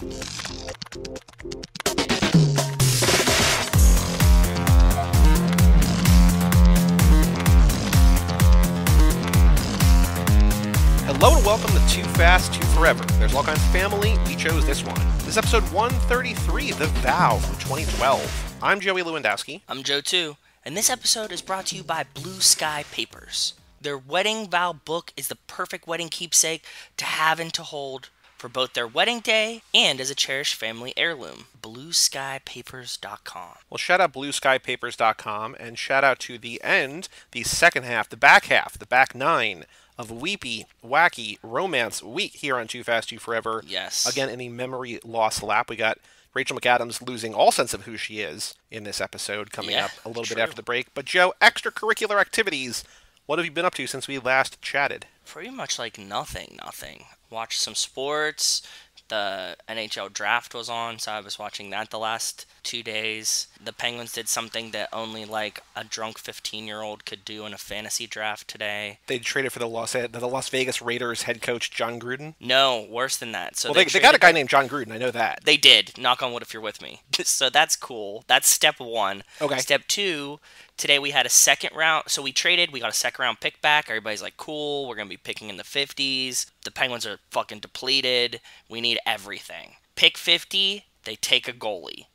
Hello and welcome to Too Fast, Too Forever. There's all kinds of family. We chose this one. This is episode 133, The Vow from 2012. I'm Joey Lewandowski. I'm Joe too, and this episode is brought to you by Blue Sky Papers. Their wedding vow book is the perfect wedding keepsake to have and to hold for both their wedding day and as a cherished family heirloom. BlueSkyPapers.com. Well, shout out BlueSkyPapers.com, and shout out to the end, the second half, the back nine of Weepy, Wacky Romance Week here on Too Fast, Too Forever. Yes. Again, in the memory loss lap, we got Rachel McAdams losing all sense of who she is in this episode coming up a little bit after the break. But Joe, extracurricular activities. What have you been up to since we last chatted? Pretty much like nothing. Watched some sports. The NHL draft was on, so I was watching that the last 2 days. The Penguins did something that only like a drunk 15-year-old could do in a fantasy draft today. They traded for the Las Vegas Raiders head coach John Gruden? No, worse than that. So they got a guy named John Gruden, I know that. They did. Knock on wood if you're with me. So that's cool. That's step one. Okay. Step two, today we had a second round. So we traded. We got a second round pick back. Everybody's like, cool. We're going to be picking in the 50s. The Penguins are fucking depleted. We need everything. Pick 50, they take a goalie.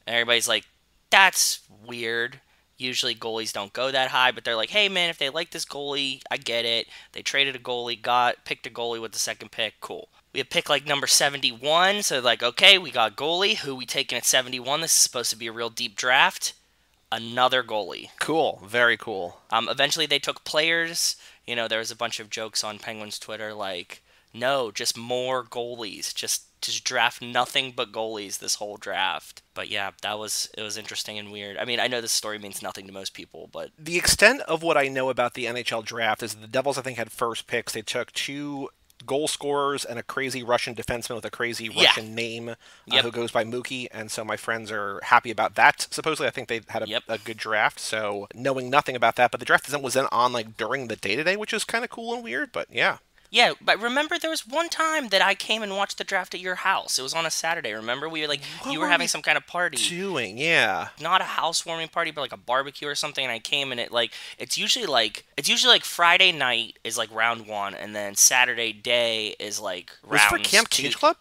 And everybody's like, that's weird. Usually goalies don't go that high, but they're like, hey man, if they like this goalie, I get it. They traded a goalie, picked a goalie with the second pick, cool. We had pick like number 71, so like, okay, we got goalie. Who we taking at 71? This is supposed to be a real deep draft. Another goalie. Cool, very cool. Eventually they took players. You know, there was a bunch of jokes on Penguins Twitter like, no, just more goalies. Just draft nothing but goalies this whole draft. But yeah, it was interesting and weird. I mean, I know this story means nothing to most people, but the extent of what I know about the NHL draft is the Devils, I think, had first picks. They took 2 goal scorers and a crazy Russian defenseman with a crazy Russian name who goes by Mookie, and so my friends are happy about that. Supposedly, I think they had a good draft, so knowing nothing about that, but the draft was then on like during the day-to-day, which is kind of cool and weird, but yeah. Yeah, but remember there was one time that I came and watched the draft at your house. It was on a Saturday, remember? We were like, you were having some kind of party. Yeah. Not a housewarming party, but like a barbecue or something, and I came and it's usually like Friday night is like round 1, and then Saturday day is like round 2. Was it for Camp Cage Club?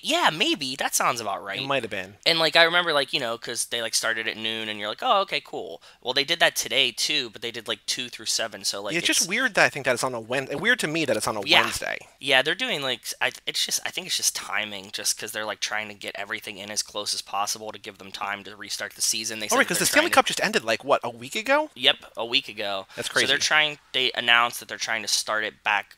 Yeah, maybe. That sounds about right. It might have been. And like I remember like, you know, because they like started at noon, and you're like, oh, okay, cool. Well, they did that today too, but they did like 2 through 7, so like it's just weird that I think that it's on a Wednesday. Weird to me that it's on a Wednesday. Yeah, they're doing like I think it's just timing, just because they're like trying to get everything in as close as possible to give them time to restart the season. Because the Stanley Cup just ended like what, a week ago? Yep, a week ago. That's crazy. So they announced that they're trying to start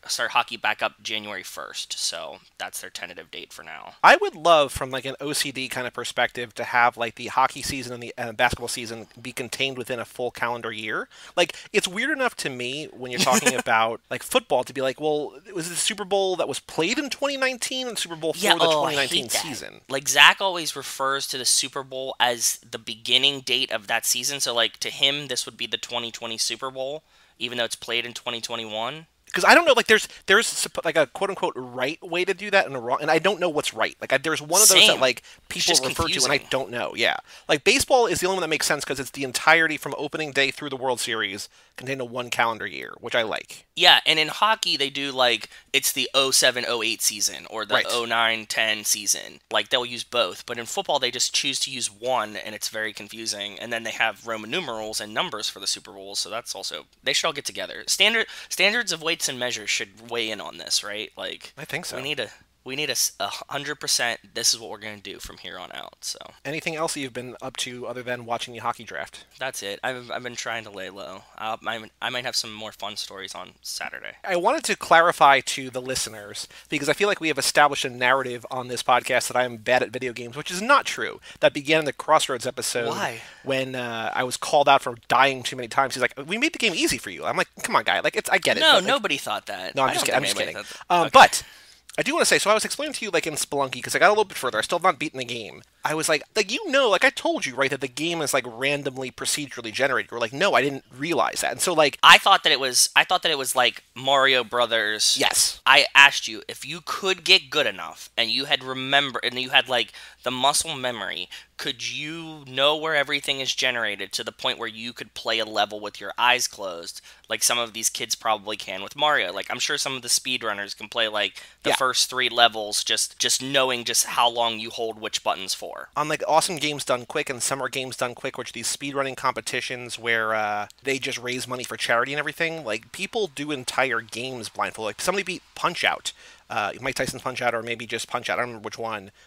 hockey back up January 1st. So that's their tentative date for now. I would love, from like an OCD kind of perspective, to have like the hockey season and the basketball season be contained within a full calendar year. Like, it's weird enough to me when you're talking about like football to be like, well, was the Super Bowl that was played in 2019 and Super Bowl for the 2019 season? Like, Zach always refers to the Super Bowl as the beginning date of that season. So like to him, this would be the 2020 Super Bowl, even though it's played in 2021. Because I don't know, like there's like a quote unquote right way to do that and a wrong, and I don't know what's right. Like there's one of those that like people refer to, and I don't know. Yeah, like baseball is the only one that makes sense because it's the entirety from opening day through the World Series contained in one calendar year, which I like. Yeah, and in hockey they do like it's the 07-08 season or the 09-10 season. Like they'll use both, but in football they just choose to use one, and it's very confusing. And then they have Roman numerals and numbers for the Super Bowl, so that's also they should all get together. Standards of weights and measures should weigh in on this, right? Like I think so. We need a 100%. This is what we're going to do from here on out. So anything else you've been up to other than watching the hockey draft? That's it. I've been trying to lay low. I might have some more fun stories on Saturday. I wanted to clarify to the listeners, because I feel like we have established a narrative on this podcast that I am bad at video games, which is not true. That began in the Crossroads episode. Why? When I was called out for dying too many times. He's like, "We made the game easy for you." I'm like, "Come on, guy. Like, I get it." No, but, nobody thought that. No, I'm just kidding. Okay. But I do want to say, so I was explaining to you, like, in Spelunky, because I got a little bit further. I still have not beaten the game. I was like, like I told you, right, that the game is like randomly procedurally generated. You're like, no, I didn't realize that. And so like, I thought that it was like Mario Brothers. yes. I asked you if you could get good enough and you had like the muscle memory, could you know where everything is generated to the point where you could play a level with your eyes closed, like some of these kids probably can with Mario? Like I'm sure some of the speedrunners can play like the first 3 levels just knowing just how long you hold which buttons for. On like Awesome Games Done Quick and Summer Games Done Quick, which are these speedrunning competitions where they just raise money for charity and everything, like people do entire games blindfolded. Like somebody beat Punch-Out. Mike Tyson's Punch-Out, or maybe just Punch-Out. I don't remember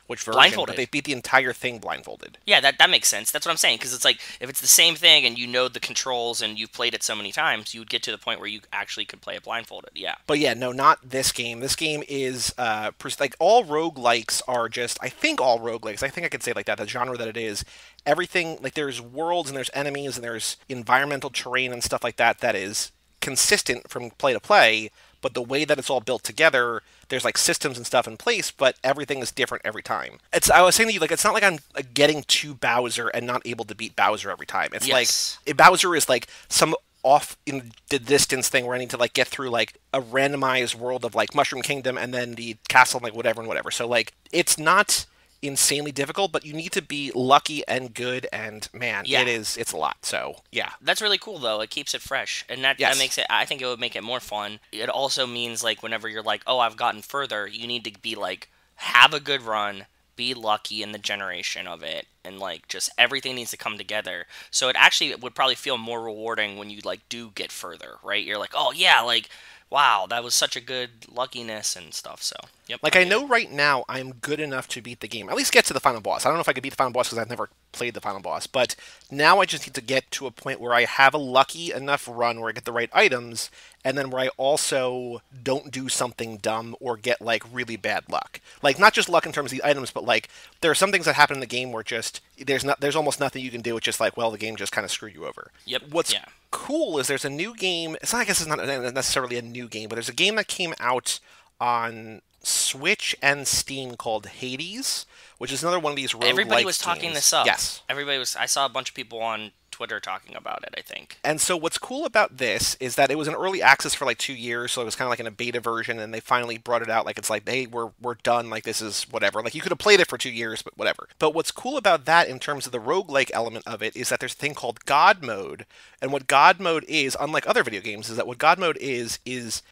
which version. Blindfolded. But they beat the entire thing blindfolded. Yeah, that makes sense. That's what I'm saying. Because it's like, if it's the same thing and you know the controls and you've played it so many times, you would get to the point where you actually could play it blindfolded. Yeah. But yeah, no, not this game. This game is, like, all roguelikes are just, I think all roguelikes, I think I could say it like that, the genre that it is, everything, like, there's worlds and there's enemies and there's environmental terrain and stuff like that that is consistent from play to play, but the way that it's all built together, there's like systems and stuff in place, but everything is different every time. I was saying to you, like, it's not like I'm getting to Bowser and not able to beat Bowser every time. It's like Bowser is like some off in the distance thing where I need to like get through like a randomized world of like Mushroom Kingdom and then the castle and like whatever and whatever. So like it's not insanely difficult, but you need to be lucky and good, and man, it's a lot. So yeah, that's really cool though. It keeps it fresh, and that makes it, I think it would make it more fun. It also means like whenever you're like, oh, I've gotten further, you need to be like, have a good run, be lucky in the generation of it, and like just everything needs to come together. So it actually would probably feel more rewarding when you like do get further, right? You're like, oh yeah, like wow, that was such a good luckiness and stuff. So, yep. Like, I know right now I'm good enough to beat the game. At least get to the final boss. I don't know if I could beat the final boss because I've never played the final boss. But now I just need to get to a point where I have a lucky enough run where I get the right items, and then where I also don't do something dumb or get, like, really bad luck. Like, not just luck in terms of the items, but, like, there are some things that happen in the game where just, there's almost nothing you can do. It's just like, well, the game just kind of screwed you over. Yep. What's cool is there's a new game. I guess it's not necessarily a new game, but there's a game that came out on Switch and Steam called Hades, which is another one of these roguelike Everybody was talking games. this up. Yes. I saw a bunch of people on Twitter talking about it, I think. And so what's cool about this is that it was in early access for like 2 years, so it was kind of like in a beta version, and they finally brought it out like it's like, hey, we're done, like this is whatever. Like you could have played it for 2 years, but whatever. But what's cool about that in terms of the roguelike element of it is that there's a thing called God Mode, and what God Mode is, unlike other video games, is that what God Mode is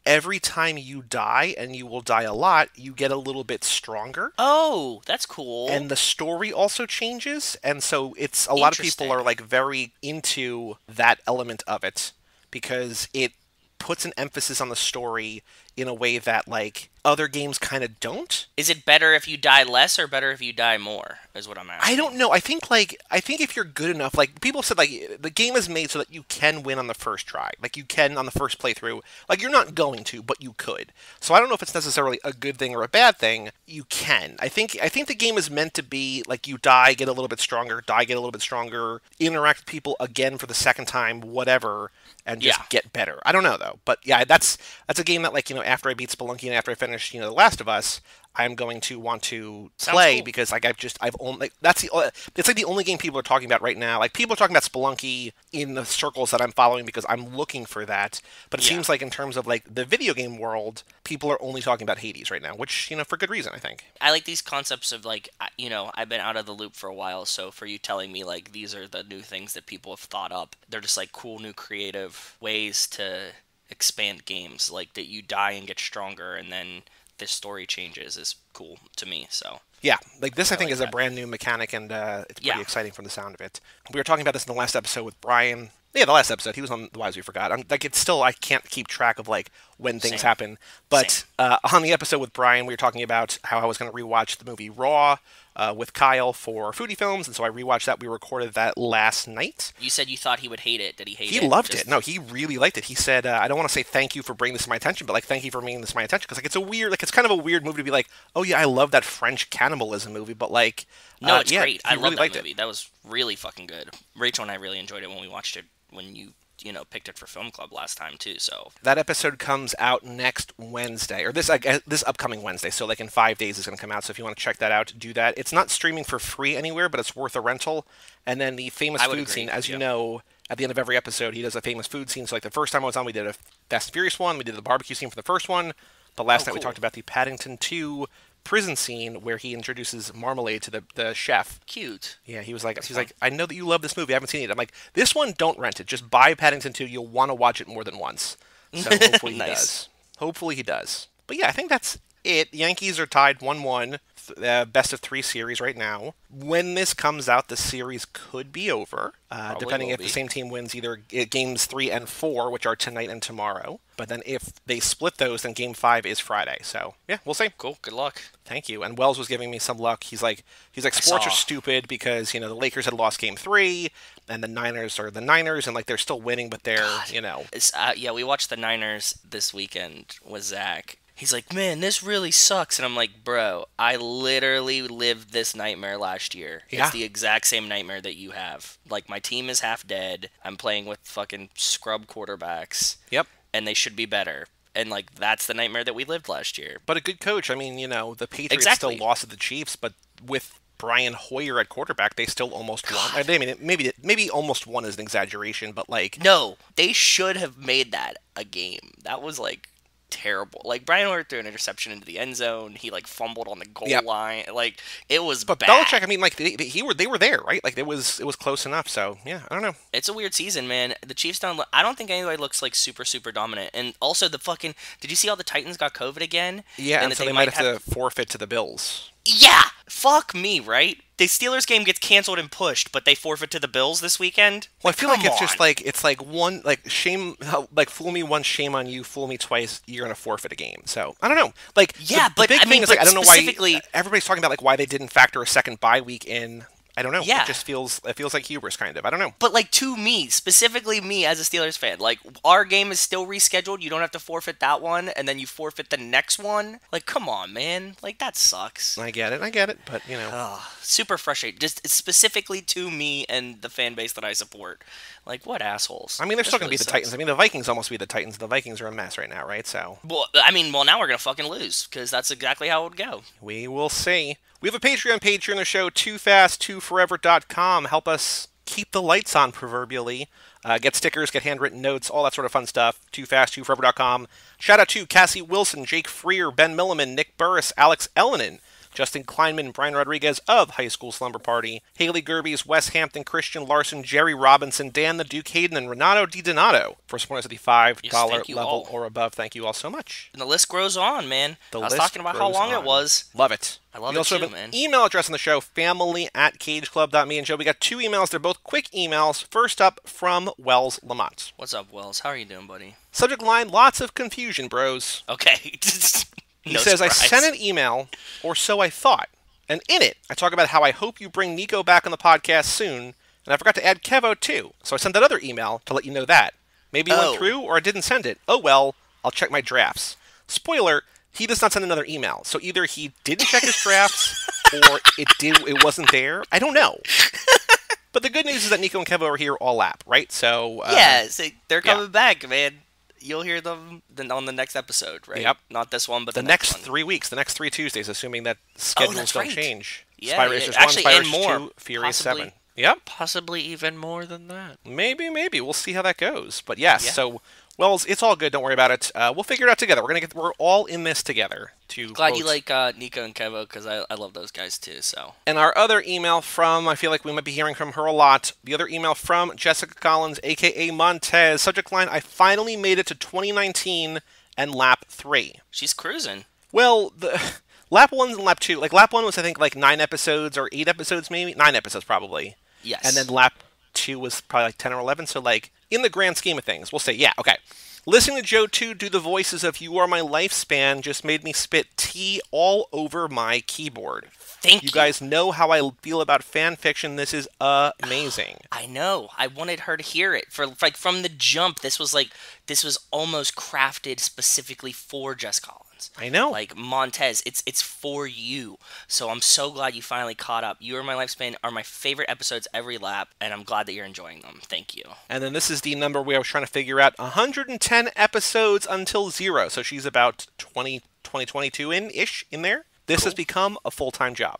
every time you die, and you will die a lot, you get a little bit stronger. Oh, that's cool. And the story also changes, and so it's a lot of people are like very into that element of it because it puts an emphasis on the story in a way that like other games kind of don't. Is it better if you die less or better if you die more, is what I'm asking. I don't know. I think if you're good enough, like people said, like the game is made so that you can win on the first try. Like you can on the first playthrough. Like you're not going to, but you could. So I don't know if it's necessarily a good thing or a bad thing. You can. I think the game is meant to be like you die, get a little bit stronger, interact with people again for the second time, whatever, and just get better. I don't know though. But yeah, that's a game that like, you know, after I beat Spelunky and after I finish, you know, The Last of Us, I'm going to want to play because like I've only like, it's like the only game people are talking about right now. Like people are talking about Spelunky in the circles that I'm following because I'm looking for that. But it seems like in terms of like the video game world, people are only talking about Hades right now, which, you know, for good reason, I think. I like these concepts of like, you know, I've been out of the loop for a while, so for you telling me like these are the new things that people have thought up, they're just like cool new creative ways to expand games, like that you die and get stronger and then the story changes is cool to me. So yeah, like this I think is a brand new mechanic, and it's pretty exciting from the sound of it. We were talking about this in the last episode with Brian. Yeah, the last episode. He was on The Wise We Forgot. Like, it's still, I can't keep track of, like, when things happen. But on the episode with Brian, we were talking about how I was going to rewatch the movie Raw with Kyle for Foodie Films, and so I rewatched that. We recorded that last night. You said you thought he would hate it. Did he hate it? He loved it. No, he really liked it. He said, I don't want to say thank you for bringing this to my attention, but, like, thank you for bringing this to my attention. Because, like, it's a weird, like, it's kind of a weird movie to be like, oh, yeah, I love that French cannibalism movie, but, like... No, it's great. I love that movie. That was really fucking good. Rachel and I really enjoyed it when we watched it when you picked it for Film Club last time too. So that episode comes out next Wednesday, or this upcoming Wednesday. So like in 5 days it's going to come out. So if you want to check that out, do that. It's not streaming for free anywhere, but it's worth a rental. And then the famous food scene, as you know, at the end of every episode, he does a famous food scene. So like the first time I was on, we did a Fast and Furious one. We did the barbecue scene for the first one. But last night we talked about the Paddington 2 prison scene where he introduces marmalade to the chef. Cute. Yeah, he was like, I know that you love this movie. I haven't seen it. I'm like, this one, don't rent it. Just buy Paddington 2. You'll want to watch it more than once. So hopefully he does. Hopefully he does. But yeah, I think that's it. The Yankees are tied 1-1. Best of 3 series right now. When this comes out, the series could be over, depending if the same team wins either games 3 and 4, which are tonight and tomorrow. But then if they split those, then game 5 is Friday. So yeah, we'll see. Cool. Good luck. Thank you. And Wells was giving me some luck. He's like, sports are stupid because the Lakers had lost game 3, and the Niners are the Niners, and like they're still winning, but they're yeah, we watched the Niners this weekend with Zach. He's like, man, this really sucks. And I'm like, bro, I literally lived this nightmare last year. Yeah. It's the exact same nightmare that you have. Like, my team is half dead. I'm playing with fucking scrub quarterbacks. Yep. And they should be better. And, like, that's the nightmare that we lived last year. But a good coach. I mean, the Patriots still lost to the Chiefs, but with Brian Hoyer at quarterback, they still almost won. I mean, maybe almost won is an exaggeration, but, like... No, they should have made that a game. That was, like... terrible. Like, Brian Hoyer threw an interception into the end zone. He like fumbled on the goal line. Like, it was bad. Belichick, I mean, like they were there, right? Like it was close enough. So yeah, I don't know. It's a weird season, man. The Chiefs I don't think anybody looks like super dominant. And also did you see all the Titans got COVID again? Yeah, and so they might have to forfeit to the Bills. Yeah, fuck me, right? The Steelers game gets canceled and pushed, but they forfeit to the Bills this weekend. Well, I feel like it's just like one shame, like fool me once, shame on you. Fool me twice, you're gonna forfeit a game. So I don't know. Like the big thing is like I don't know why everybody's talking about like why they didn't factor a second bye week in. I don't know. Yeah. It feels like hubris, kind of. I don't know. But, like, to me, specifically me as a Steelers fan, like, our game is still rescheduled. You don't have to forfeit that one, and then you forfeit the next one. Like, come on, man. Like, that sucks. I get it. But, super frustrating. Just specifically to me and the fan base that I support. Like, what assholes. I mean, they're still going to be the Titans. I mean, the Vikings almost beat the Titans. The Vikings are a mess right now, right? So. Well, now we're going to fucking lose, because that's exactly how it would go. We will see. We have a Patreon page here on the show, toofast2forever.com. Help us keep the lights on, proverbially. Get stickers, get handwritten notes, all that sort of fun stuff. toofast2forever.com. Shout out to Cassie Wilson, Jake Freer, Ben Milliman, Nick Burris, Alex Ellenin, Justin Kleinman, Brian Rodriguez of High School Slumber Party, Haley Gerbies, Wes Hampton, Christian Larson, Jerry Robinson, Dan the Duke Hayden, and Renato DiDonato. For supporters at the $5 level or above, thank you all so much. And the list grows on, man. I was talking about how long it was. Love it. I love it also too, have man. an email address on the show, family@cageclub.me. And Joe, we got 2 emails. They're both quick emails. First up from Wells Lamont. What's up, Wells? How are you doing, buddy? Subject line, lots of confusion, bros. Okay. He says, surprise. I sent an email, or so I thought. And in it, I talk about how I hope you bring Nico back on the podcast soon, and I forgot to add Kevo too. So I sent that other email to let you know that. Maybe it went through, or I didn't send it. Oh well, I'll check my drafts. Spoiler, he does not send another email. So either he didn't check his drafts, or it wasn't there. I don't know. But the good news is that Nico and Kevo are here all lap, right? So they're coming back, man. You'll hear them on the next episode, right? Yep. Not this one, but the next one. 3 weeks, the next 3 Tuesdays, assuming that schedules don't change. Yeah, Spy Racers 1, Spy Racers 2, Furious 7. Yep. Possibly even more than that. Maybe. We'll see how that goes. But yes, so Wells, it's all good. Don't worry about it. We'll figure it out together. We're all in this together. Glad you like Nico and Kevo, because I love those guys too. So. And our other email from, I feel like we might be hearing from her a lot. The other email from Jessica Collins, aka Montez. Subject line: I finally made it to 2019 and lap 3. She's cruising. Well, the lap 1 and lap 2. Like lap 1 was I think like 9 episodes or 8 episodes maybe. 9 episodes probably. Yes. And then lap 2 was probably like 10 or 11. So like in the grand scheme of things, we'll say okay. Listening to Joe 2 do the voices of You Are My Lifespan just made me spit tea all over my keyboard. Thank you. You guys know how I feel about fan fiction. This is amazing. I know. I wanted her to hear it. From the jump, this was almost crafted specifically for Jess Collins. episodes. I know. Like, Montez, it's for you. So I'm so glad you finally caught up. You Are My Lifespan are my favorite episodes every lap, and I'm glad that you're enjoying them. Thank you. And then this is the number where I was trying to figure out 110 episodes until 0. So she's about 22-ish in there. This has become a full-time job.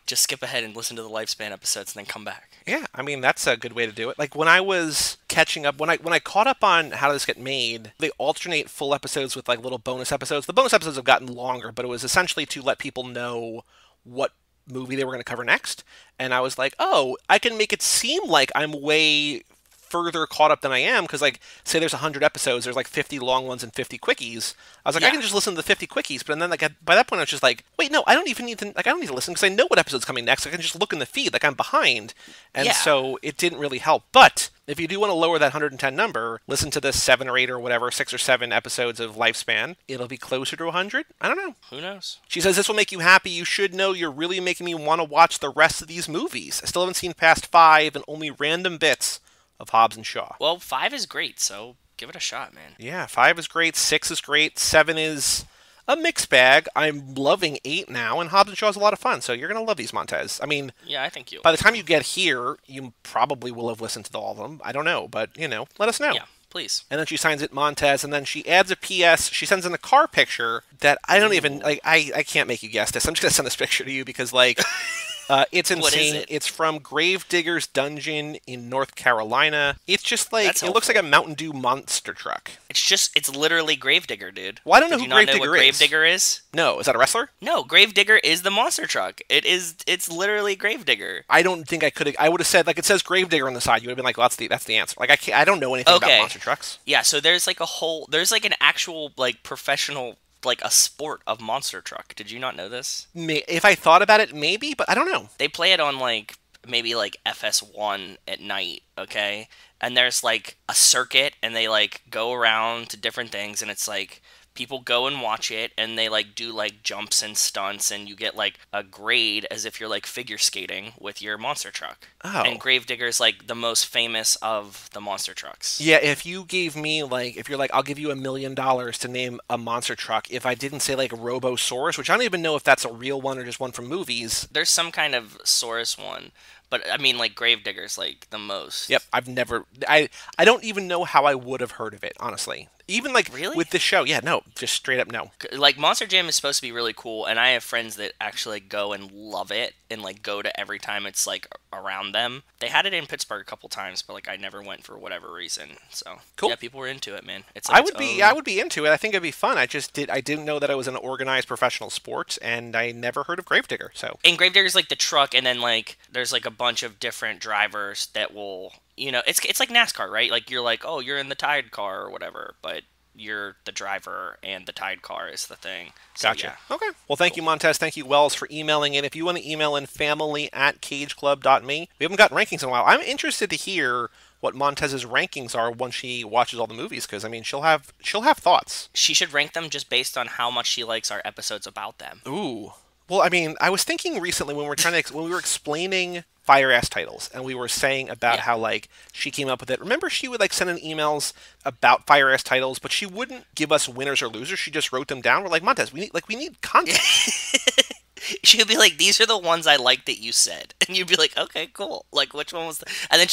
Just skip ahead and listen to the Lifespan episodes and then come back. Yeah, I mean, that's a good way to do it. Like, when I was catching up, when I caught up on How Did This Get Made, they alternate full episodes with, like, little bonus episodes. The bonus episodes have gotten longer, but it was essentially to let people know what movie they were going to cover next. And I was like, oh, I can make it seem like I'm way further caught up than I am, because, like, say there's 100 episodes, there's like 50 long ones and 50 quickies. I was like, I can just listen to the 50 quickies, but then, like, by that point I was just like, wait, no, I don't even need to, like, I don't need to listen, because I know what episode's coming next. I can just look in the feed, like, I'm behind. And so it didn't really help. But if you do want to lower that 110 number, listen to the 7 or 8 or whatever, 6 or 7 episodes of Lifespan. It'll be closer to 100. I don't know. Who knows? She says, this will make you happy. You should know you're really making me want to watch the rest of these movies. I still haven't seen past 5 and only random bits of Hobbs and Shaw. Well, 5 is great, so give it a shot, man. Yeah, 5 is great, 6 is great, 7 is a mixed bag. I'm loving 8 now, and Hobbs and Shaw is a lot of fun, so you're going to love these, Montez. I mean, yeah, I think you. By the time you get here, you probably will have listened to all of them. I don't know, but, let us know. Yeah, please. And then she signs it Montez, and then she adds a PS. She sends in a car picture that I don't even, like, I can't make you guess this. I'm just going to send this picture to you because, like... it's insane. What is it? It's from Gravedigger's Dungeon in North Carolina. It's just like, That's it looks like a Mountain Dew monster truck. It's literally Gravedigger, dude. Well, I don't know Did who you not know Gravedigger what is. Gravedigger is? No, is that a wrestler? No, Gravedigger is the monster truck. It's literally Gravedigger. I don't think I could have, I would have said, like, it says Gravedigger on the side. You would have been like, well, that's the answer. Like, I don't know anything about monster trucks. Yeah, so there's like an actual, like, professional, like, a sport of monster truck. Did you not know this? If I thought about it, maybe, but I don't know. They play it on, like, maybe, like, FS1 at night, okay? And there's, like, a circuit, and they, like, go around to different things, and it's, like, people go and watch it, and they, like, do, like, jumps and stunts, and you get, like, a grade as if you're, like, figure skating with your monster truck. Oh. And Gravedigger's, like, the most famous of the monster trucks. Yeah, if you gave me, like, if you're like, I'll give you $1 million to name a monster truck, if I didn't say, like, Robosaurus, which I don't even know if that's a real one or just one from movies. There's some kind of Saurus one. But, I mean, like, Gravedigger's, like, the most. Yep, I've never... I don't even know how I would have heard of it, honestly. Even, like, really? With this show. Yeah, no, just straight up no. Like, Monster Jam is supposed to be really cool, and I have friends that actually go and love it, and, like, go to every time it's, like, around them. They had it in Pittsburgh a couple times, but, like, I never went for whatever reason, so... Cool. Yeah, people were into it, man. It's like I would be into it. I think it'd be fun. I didn't know that it was an organized professional sport, and I never heard of Gravedigger, so... And Gravedigger's, like, the truck, and then, like, there's, like, a bunch of different drivers that will... it's like NASCAR, right? Like, you're like, oh, you're in the Tide car or whatever, but... you're the driver, and the Tide car is the thing. So, gotcha. Yeah. Okay. Well, thank you, Montez. Thank you, Wells, for emailing in. If you want to email in family@cageclub.me. We haven't gotten rankings in a while. I'm interested to hear what Montez's rankings are once she watches all the movies, because, I mean, she'll have thoughts. She should rank them just based on how much she likes our episodes about them. Ooh. Well, I mean, I was thinking recently when we were explaining Fire Ass Titles, and we were saying about how, like, she came up with it. Remember, she would, like, send in emails about Fire Ass Titles, but she wouldn't give us winners or losers. She just wrote them down. We're like, Montez, we need content. She would be like, these are the ones I like that you said. And you'd be like, okay, cool. Like, which one was the... And then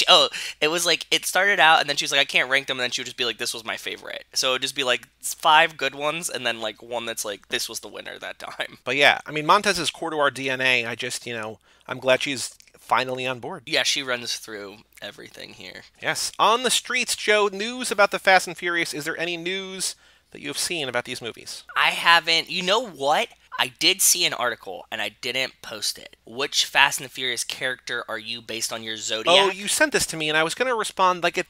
it was like, it started out, and then she was like, I can't rank them, and then she would just be like, this was my favorite. So it would just be like 5 good ones, and then like one that's like, this was the winner that time. But yeah, I mean, Montez is core to our DNA. I just, I'm glad she's finally on board. Yeah, she runs through everything here. Yes. On the streets, Joe, news about the Fast and Furious. Is there any news that you have seen about these movies? I haven't. You know what? I did see an article, and I didn't post it. Which Fast and Furious character are you based on your Zodiac? Oh, you sent this to me, and I was going to respond, like,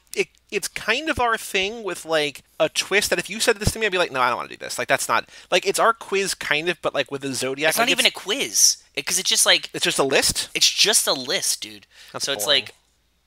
it's kind of our thing with, like, a twist that if you said this to me, I'd be like, no, I don't want to do this. Like, that's not... Like, it's our quiz, kind of, but, like, with the Zodiac... It's not even a quiz. Because it's just, like... It's just a list? It's just a list, dude. That's so boring. It's like...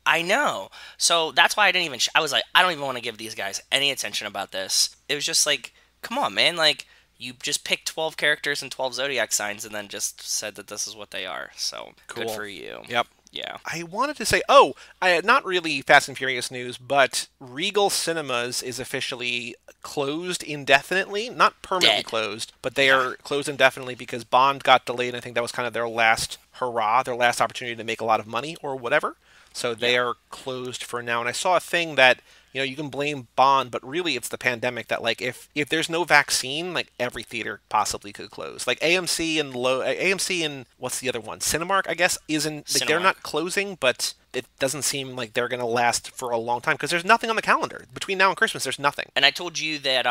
I know. So that's why I didn't even... I was like, I don't even want to give these guys any attention about this. It was just like, come on, man. Like... you just picked 12 characters and 12 zodiac signs and then just said that this is what they are. So Cool. Good for you. Yep. Yeah. I wanted to say, not really Fast and Furious news, but Regal Cinemas is officially closed indefinitely. Not permanently closed, but they are closed indefinitely because Bond got delayed, and I think that was kind of their last hurrah, their last opportunity to make a lot of money or whatever. So they are closed for now. And I saw a thing that, you can blame Bond, but really it's the pandemic that, like, if there's no vaccine, like, every theater possibly could close. Like, AMC and what's the other one? Cinemark, I guess, isn't, like, they're not closing, but it doesn't seem like they're going to last for a long time because there's nothing on the calendar. Between now and Christmas, there's nothing. And I told you that,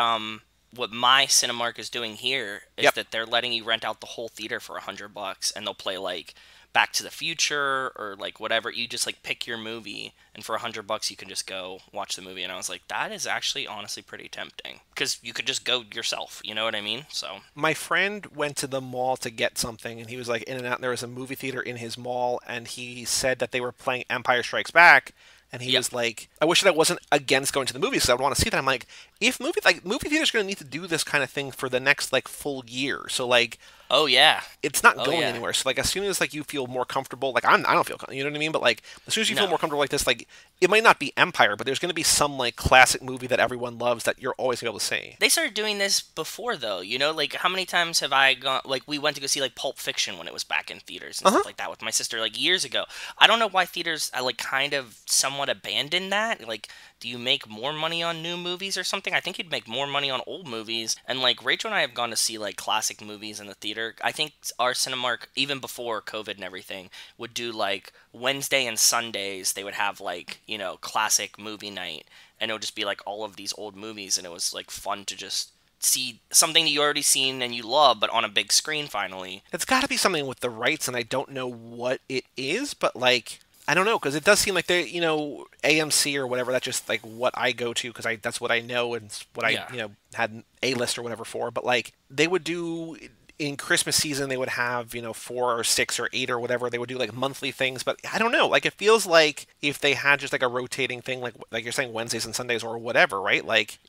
what my Cinemark is doing here is that they're letting you rent out the whole theater for $100, and they'll play, like, Back to the Future or like whatever. You just like pick your movie, and for $100 you can just go watch the movie. And I was like, that is actually honestly pretty tempting because you could just go yourself. You know what I mean? So my friend went to the mall to get something, and he was like in and out. And there was a movie theater in his mall, and he said that they were playing Empire Strikes Back. And he was like, I wish that I wasn't against going to the movies because I would want to see that. I'm like, if movie theaters are going to need to do this kind of thing for the next like full year. So like, oh yeah, it's not going anywhere. So like, as soon as like you feel more comfortable, like I don't feel, you know what I mean? But like, as soon as you feel more comfortable like this, like it might not be Empire, but there's going to be some like classic movie that everyone loves that you're always going to be able to see. They started doing this before though, like how many times have I gone? Like we went to go see like Pulp Fiction when it was back in theaters and stuff like that with my sister like years ago. I don't know why theaters like kind of somewhat abandoned that. Like, do you make more money on new movies or something? I think you'd make more money on old movies. And like Rachel and I have gone to see like classic movies in the theater. I think our Cinemark, even before COVID and everything, would do like Wednesday and Sundays. They would have like, classic movie night. And it would just be like all of these old movies. And it was like fun to just see something that you already seen and you love, but on a big screen finally. It's got to be something with the rights, and I don't know what it is, but like, I don't know, because it does seem like they, AMC or whatever, that's just like what I go to because that's what I know and what I, had A-list or whatever for. But like, they would do in Christmas season, they would have, 4 or 6 or 8 or whatever. They would do like monthly things, but I don't know. Like, it feels like if they had just like a rotating thing, like you're saying Wednesdays and Sundays or whatever, right? Like,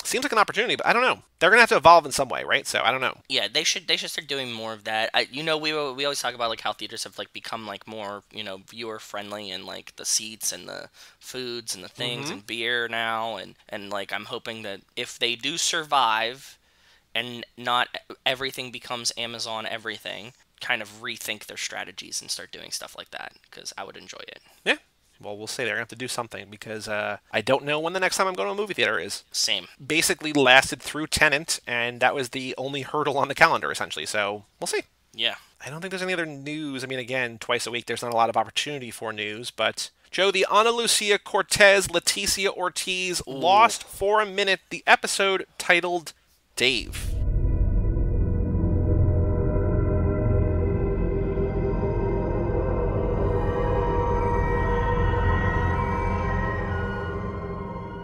seems like an opportunity, but I don't know. They're gonna have to evolve in some way, right? So I don't know. Yeah, they should start doing more of that. We always talk about like how theaters have like become like more viewer friendly, and like the seats and the foods and the things and beer now, and like I'm hoping that if they do survive and not everything becomes Amazon everything, kind of rethink their strategies and start doing stuff like that, because I would enjoy it. Yeah. Well, we'll see. They're going to have to do something because I don't know when the next time I'm going to a movie theater is. Same. Basically lasted through Tenet, and that was the only hurdle on the calendar, essentially. So we'll see. Yeah. I don't think there's any other news. I mean, again, twice a week, there's not a lot of opportunity for news, but Joe, the Ana Lucia Cortez Leticia Ortiz lost for a minute the episode titled Dave.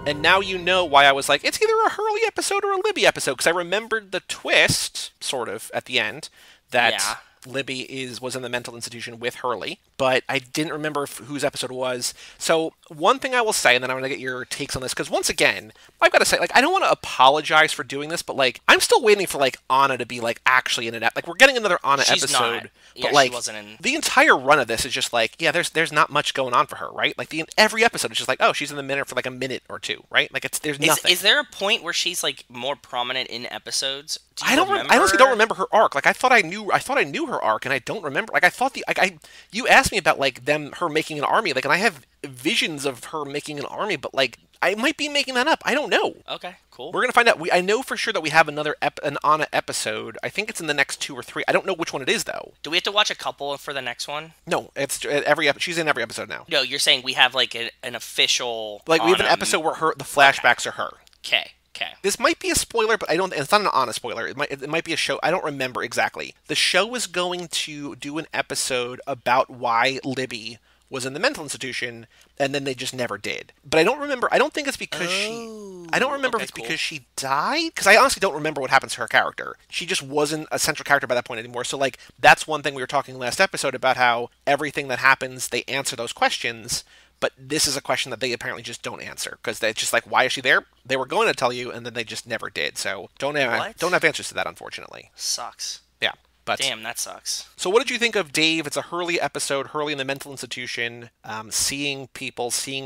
And now you know why I was like, it's either a Hurley episode or a Libby episode, because I remembered the twist, sort of, at the end, that Libby was in the mental institution with Hurley, but I didn't remember whose episode it was. So one thing I will say, and then I'm going to get your takes on this, because once again, I've got to say, like, I don't want to apologize for doing this, but like, I'm still waiting for like Anna to be like actually in an episode. Like, we're getting another Anna episode, but like, she wasn't in... the entire run of this is just like, there's not much going on for her, right? Like every episode is just like, oh, she's in the minute for like a minute or two, right? Like there's nothing. Is there a point where she's like more prominent in episodes? I honestly don't remember her arc. Like I thought I knew her arc, and I don't remember. Like I thought you asked me about like her making an army, like, and I have visions of her making an army, but like I might be making that up. I don't know. Okay, cool. We're gonna find out. I know for sure that we have an Anna episode. I think it's in the next 2 or 3. I don't know which one it is though. Do we have to watch a couple for the next one? No, it's she's in every episode now. No, you're saying we have like an official. Like we have an episode where the flashbacks are her. Okay. This might be a spoiler, but it's not an honest spoiler. It might be a show. I don't remember exactly. The show is going to do an episode about why Libby was in the mental institution, and then they just never did. But I don't remember. I don't think it's because I don't remember if it's because she died, because I honestly don't remember what happens to her character. She just wasn't a central character by that point anymore. So, like, that's one thing we were talking last episode about, how everything that happens, they answer those questions, but this is a question that they apparently just don't answer, because they're just like, why is she there? They were going to tell you, and then they just never did. So don't have answers to that, unfortunately. Sucks. Yeah. But, damn, that sucks. So what did you think of Dave? It's a Hurley episode, Hurley in the mental institution, seeing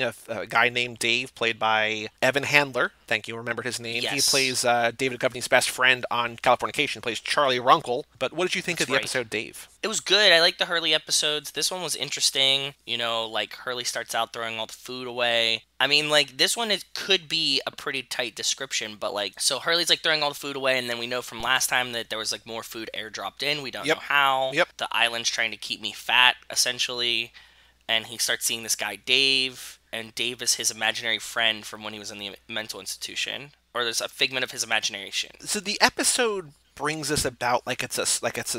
a guy named Dave, played by Evan Handler. Thank you, remembered his name. Yes. He plays David Duchovny's best friend on Californication, plays Charlie Runkle. But what did you think of the episode, Dave? It was good. I like the Hurley episodes. This one was interesting. You know, like, Hurley starts out throwing all the food away. I mean, like, this one, it could be a pretty tight description, but, like, so Hurley's, like, throwing all the food away, and then we know from last time that there was, like, more food airdropped in. We don't know how. The island's trying to keep me fat, essentially, and he starts seeing this guy, Dave, and Dave is his imaginary friend from when he was in the mental institution, or there's a figment of his imagination. So the episode brings us about like it's a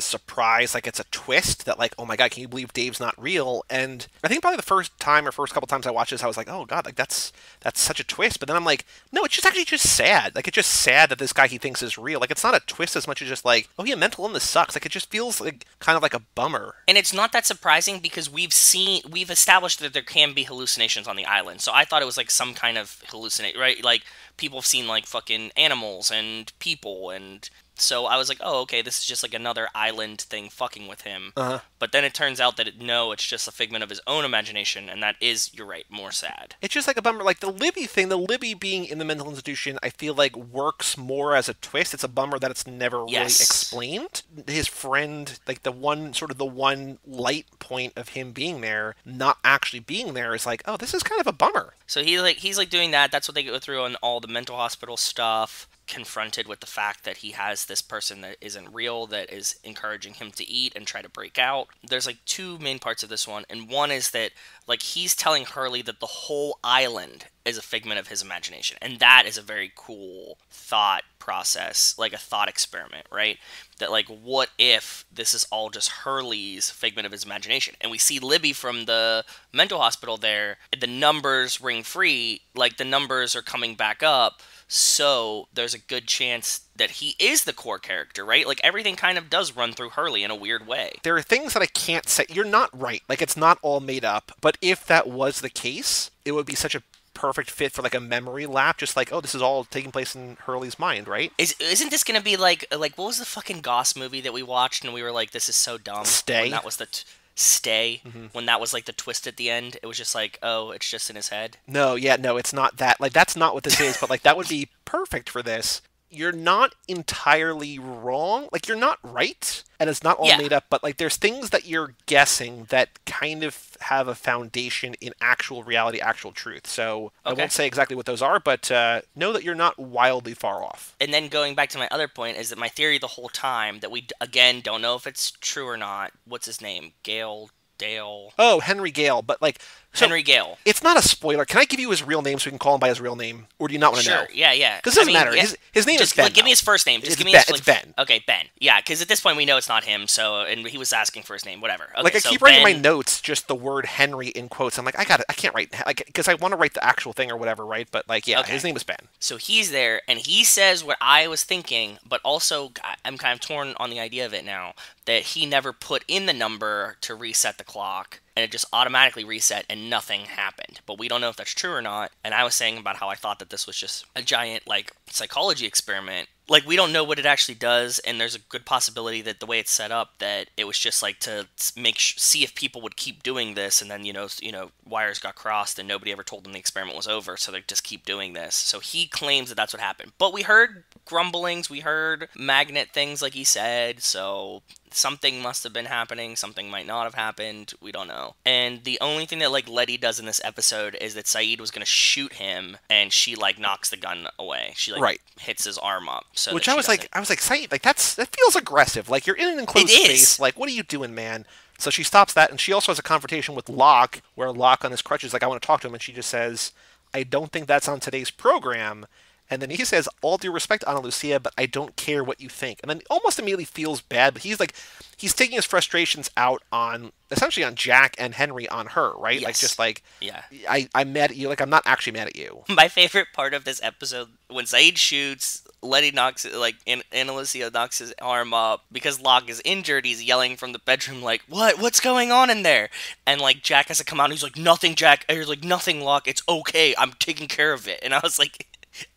surprise, like it's a twist that, like, oh my god, can you believe Dave's not real? And I think probably the first couple times I watched this, I was like, oh god, like that's such a twist. But then I'm like, no, it's just actually just sad. Like, it's just sad that this guy he thinks is real. Like, it's not a twist as much as just like, oh yeah, mental illness sucks. Like, it just feels like kind of like a bummer. And it's not that surprising because we've established that there can be hallucinations on the island. So I thought it was like some kind of hallucinate, right? Like, people have seen like fucking animals and people, and so I was like, oh, okay, this is just like another island thing fucking with him. But then it turns out that it's just a figment of his own imagination, and that is, you're right, more sad. It's just like a bummer. Like the Libby being in the mental institution, I feel like works more as a twist. It's a bummer that it's never really explained. His friend, like the one light point of him being there, not actually being there, is like, oh, this is kind of a bummer. So he's like doing that. That's what they go through on all the mental hospital stuff. Confronted with the fact that he has this person that isn't real, that is encouraging him to eat and try to break out. There's like two main parts of this one, and one is that like he's telling Hurley that the whole island is a figment of his imagination, and that is a very cool thought process, like a thought experiment, right? That like, what if this is all just Hurley's figment of his imagination? And we see Libby from the mental hospital there, the numbers ring free, like the numbers are coming back up. So there's a good chance that he is the core character, right? Like, everything kind of does run through Hurley in a weird way. There are things that I can't say. You're not right. Like, it's not all made up. But if that was the case, it would be such a perfect fit for like a memory lap, just like, oh, this is all taking place in Hurley's mind, right? Isn't this gonna be like what was the fucking Goss movie that we watched and we were like, this is so dumb? Stay. When that was the Stay. When that was like the twist at the end, it was just like, oh, it's just in his head. No, it's not that. Like, that's not what this is. But like, that would be perfect for this. You're not entirely wrong. Like, you're not right, and it's not all made up, but like, there's things that you're guessing that kind of have a foundation in actual reality, actual truth. So I won't say exactly what those are, but know that you're not wildly far off. And then going back to my other point is that my theory the whole time, that we, again, don't know if it's true or not. What's his name? Dale. Oh, Henry Gale. But like, so Henry Gale. It's not a spoiler. Can I give you his real name so we can call him by his real name? Or do you not want to know? Sure, yeah. Because it doesn't matter. Yeah. His name is Ben. Give me his first name. Just give me it's Ben. Okay, Ben. Yeah, because at this point we know it's not him, so, and he was asking for his name, whatever. Okay, like, I keep writing my notes, just the word Henry in quotes. I'm like, I can't write, like, because I want to write the actual thing or whatever, right? But like, his name is Ben. So he's there, and he says what I was thinking, but also I'm kind of torn on the idea of it now, that he never put in the number to reset the clock, and it just automatically reset and nothing happened. But we don't know if that's true or not. And I was saying about how I thought that this was just a giant, like, psychology experiment. Like, we don't know what it actually does, and there's a good possibility that the way it's set up, that it was just like to see if people would keep doing this, and then, you know, wires got crossed and nobody ever told them the experiment was over, so they just keep doing this. So he claims that that's what happened. But we heard grumblings, we heard magnet things like he said, so something must have been happening, something might not have happened, we don't know. And the only thing that, like, Letty does in this episode is that Saeed was going to shoot him, and she, like, knocks the gun away. She, like, hits his arm up. So which I was like, Saeed, like, that feels aggressive. Like, you're in an enclosed space. Like, what are you doing, man? So she stops that, and she also has a confrontation with Locke, where Locke on his crutches, like, I want to talk to him, and she just says, I don't think that's on today's program. And then he says, all due respect, Ana Lucia, but I don't care what you think. And then almost immediately feels bad, but he's taking his frustrations out on, essentially on Jack and Henry on her, right? Yes. Like, just like, yeah. I'm mad at you. Like, I'm not actually mad at you. My favorite part of this episode, when Saeed shoots, Letty knocks, like, Ana Lucia knocks his arm up. Because Locke is injured, he's yelling from the bedroom, like, What's going on in there? And, like, Jack has to come out, and he's like, nothing, Jack. And he's like, nothing, Locke. It's okay. I'm taking care of it. And I was like...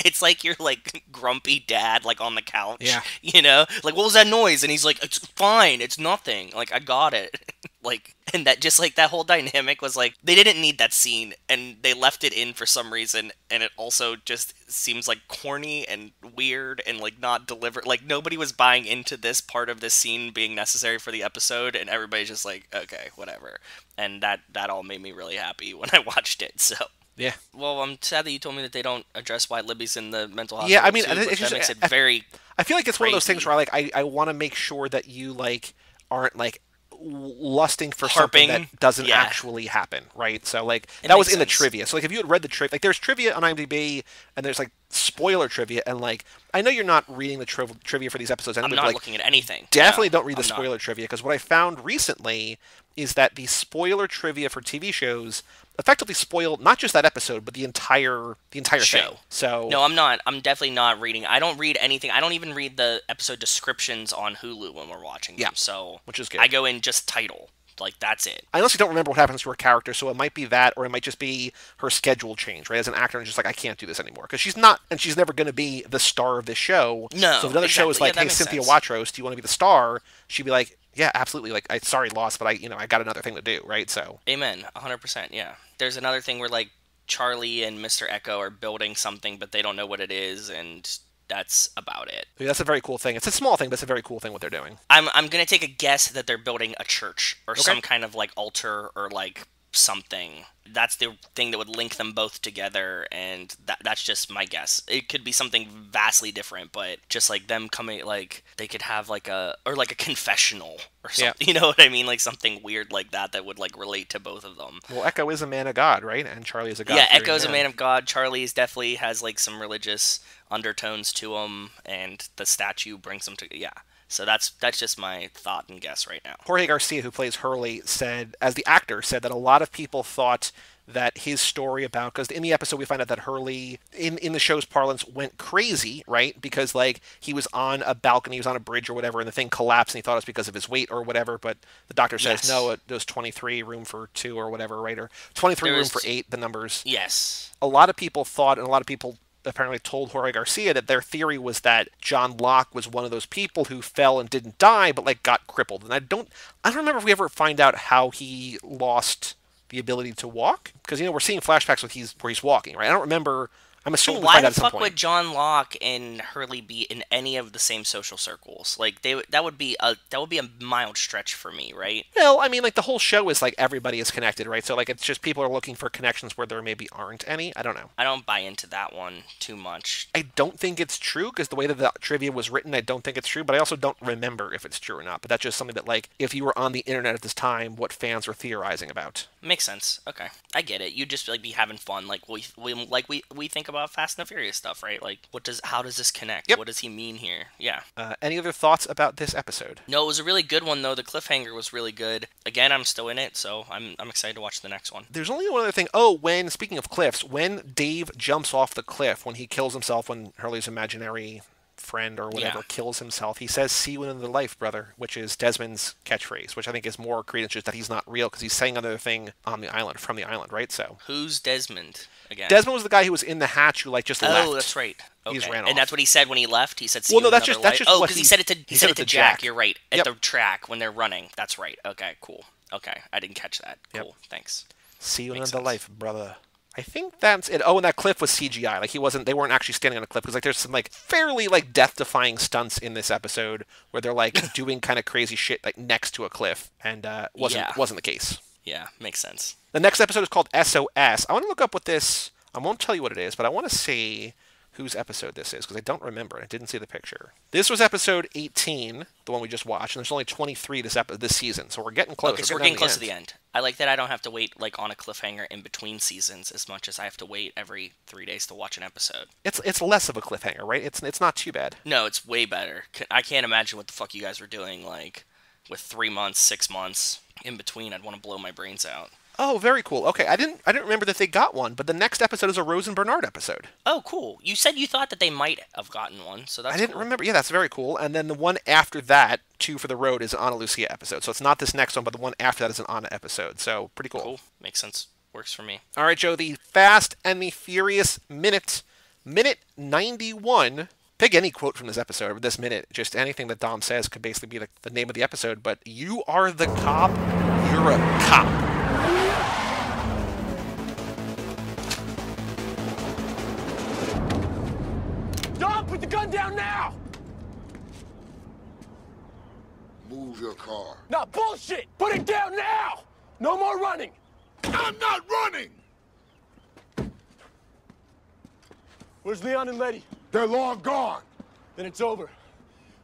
It's like your, like, grumpy dad, like, on the couch. Yeah. You know? Like, what was that noise? And he's like, it's fine. It's nothing. Like, I got it. Like, and that just, like, that whole dynamic was, like, they didn't need that scene, and they left it in for some reason, and it also just seems, like, corny and weird and, like, not delivered. Like, nobody was buying into this part of this scene being necessary for the episode, and everybody's just like, okay, whatever. And that all made me really happy when I watched it, so... Yeah. Well, I'm sad that you told me that they don't address why Libby's in the mental hospital. Yeah, I mean, too, it's just, that makes it very. I feel like it's crazy. one of those things where I want to make sure that you like aren't like lusting for Harping. something that doesn't actually happen, right? So like that was in the trivia. So like if you had read the trivia, like there's trivia on IMDb and there's like spoiler trivia, and like I know you're not reading the trivia for these episodes. I'm not looking at anything. Definitely don't read the spoiler trivia, because what I found recently is that the spoiler trivia for TV shows effectively spoil not just that episode, but the entire show. Thing. So no, I'm not. I'm definitely not reading. I don't read anything. I don't even read the episode descriptions on Hulu when we're watching them. Yeah, so which is good. I go in just title. Like, that's it. I honestly don't remember what happens to her character, so it might be that, or it might just be her schedule change, right? As an actor, and just like, I can't do this anymore. Because she's not, and she's never going to be the star of this show. No, so if another show is like, hey, Cynthia Watros, do you want to be the star? She'd be like, yeah, absolutely. Like, sorry, lost, but I got another thing to do, right? So. Amen. 100%, yeah. There's another thing where, like, Charlie and Mr. Echo are building something, but they don't know what it is, and... that's about it. Yeah, that's a very cool thing. It's a small thing, but it's a very cool thing what they're doing. I'm going to take a guess that they're building a church or some kind of like altar or like something. That's the thing that would link them both together, and that's just my guess. It could be something vastly different, but just like them coming, like they could have like a confessional or something. Yeah. You know what I mean? Like something weird like that would like relate to both of them. Well, Echo is a man of God, right? And Charlie is a God. Yeah, Echo's a man of God. Charlie's definitely has like some religious undertones to him, and the statue brings them to So that's just my thought and guess right now. Jorge Garcia, who plays Hurley, said, as the actor, said that a lot of people thought that his story about, because in the episode we find out that Hurley, in the show's parlance, went crazy, right? Because like he was on a balcony, he was on a bridge or whatever, and the thing collapsed, and he thought it was because of his weight or whatever. But the doctor says no, it was 23, room for 2 or whatever, right? Or 23, room for 8. The numbers. Yes. A lot of people thought, and a lot of people apparently told Jorge Garcia that their theory was that John Locke was one of those people who fell and didn't die, but like got crippled. And I don't remember if we ever find out how he lost the ability to walk, because we're seeing flashbacks where he's walking, right? I don't remember. I'm assuming we'll find out at some point. Why the fuck would John Locke and Hurley be in any of the same social circles? Like that would be a mild stretch for me, right? Well, I mean, like the whole show is like everybody is connected, right? So like it's just people are looking for connections where there maybe aren't any. I don't know. I don't buy into that one too much. I don't think it's true, because the way that the trivia was written, I don't think it's true. But I also don't remember if it's true or not. But that's just something that, like, if you were on the internet at this time, what fans were theorizing about. Makes sense. Okay, I get it. You just like be having fun, like we think about Fast and Furious stuff, right? Like, how does this connect? Yep. What does he mean here? Yeah. Any other thoughts about this episode? No, it was a really good one though. The cliffhanger was really good. Again, I'm still in it, so I'm excited to watch the next one. There's only one other thing. Speaking of cliffs, when Dave jumps off the cliff, when he kills himself, when Hurley's imaginary friend or whatever kills himself, he says, "See you in the life, brother," which is Desmond's catchphrase, which I think is more credence that he's not real, because he's saying another thing on the island, from the island, right? So who's Desmond again? Desmond was the guy who was in the hatch who just left. Oh, that's right. Okay. He just ran off. And that's what he said when he left. He said, "See well, you no, in that's another just life." what because he said it to Jack. You're right. At the track when they're running. That's right. Okay, cool. Okay, I didn't catch that. Cool. Thanks. See you in another life, brother. I think that's it. Oh, and that cliff was CGI. Like they weren't actually standing on a cliff, because like there's some like fairly like death-defying stunts in this episode where they're like doing kind of crazy shit like next to a cliff, and wasn't the case. Yeah, makes sense. The next episode is called SOS. I want to look up what this. I won't tell you what it is, but I want to see whose episode this is, because I don't remember. I didn't see the picture. This was episode 18, the one we just watched, and there's only 23 this season, so we're getting close. Okay, so we're getting close to the end. I like that I don't have to wait like on a cliffhanger in between seasons as much as I have to wait every 3 days to watch an episode. It's less of a cliffhanger, right? It's not too bad. No, it's way better. I can't imagine what the fuck you guys were doing like with 3 months, 6 months in between. I'd want to blow my brains out. Oh, very cool. Okay, I didn't remember that they got one, but the next episode is a Rose and Bernard episode. Oh, cool. You said you thought that they might have gotten one, so that's I didn't cool. remember. Yeah, that's very cool. And then the one after that, Two for the Road, is an Ana Lucia episode. So it's not this next one, but the one after that is an Ana episode. So pretty cool. Cool. Makes sense. Works for me. All right, Joe, the Fast and the Furious minute 91. Pick any quote from this episode or this minute. Just anything that Dom says could basically be the name of the episode. But you are the cop. You're a cop. Dom, put the gun down now! Move your car. Nah, bullshit! Put it down now! No more running! I'm not running! Where's Leon and Letty? They're long gone. Then it's over.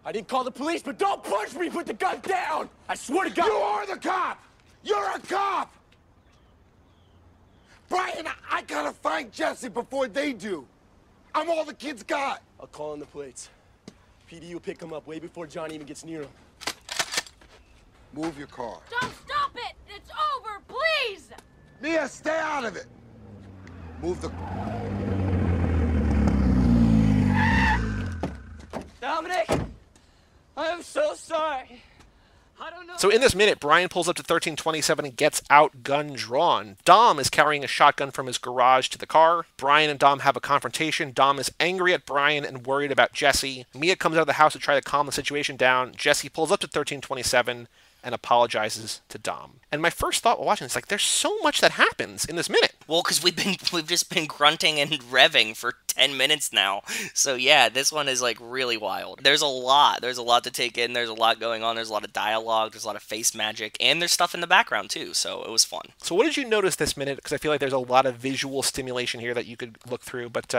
I didn't call the police, but don't push me! Put the gun down! I swear to God! You are the cop! You're a cop! Brian, I gotta find Jesse before they do. I'm all the kids got. I'll call in the plates. PD will pick him up way before Johnny even gets near him. Move your car. Don't stop it! It's over, please! Mia, stay out of it. Move the... Dominic! I am so sorry. I don't know. So in this minute, Brian pulls up to 1327 and gets out, gun drawn. Dom is carrying a shotgun from his garage to the car. Brian and Dom have a confrontation. Dom is angry at Brian and worried about Jesse. Mia comes out of the house to try to calm the situation down. Jesse pulls up to 1327 and apologizes to Dom. And my first thought while watching is like, there's so much that happens in this minute. Well, because we've just been grunting and revving for 10 minutes now. So yeah, this one is like really wild. There's a lot to take in. There's a lot going on. There's a lot of dialogue. There's a lot of face magic, and there's stuff in the background too. So it was fun. So what did you notice this minute? Because I feel like there's a lot of visual stimulation here that you could look through. But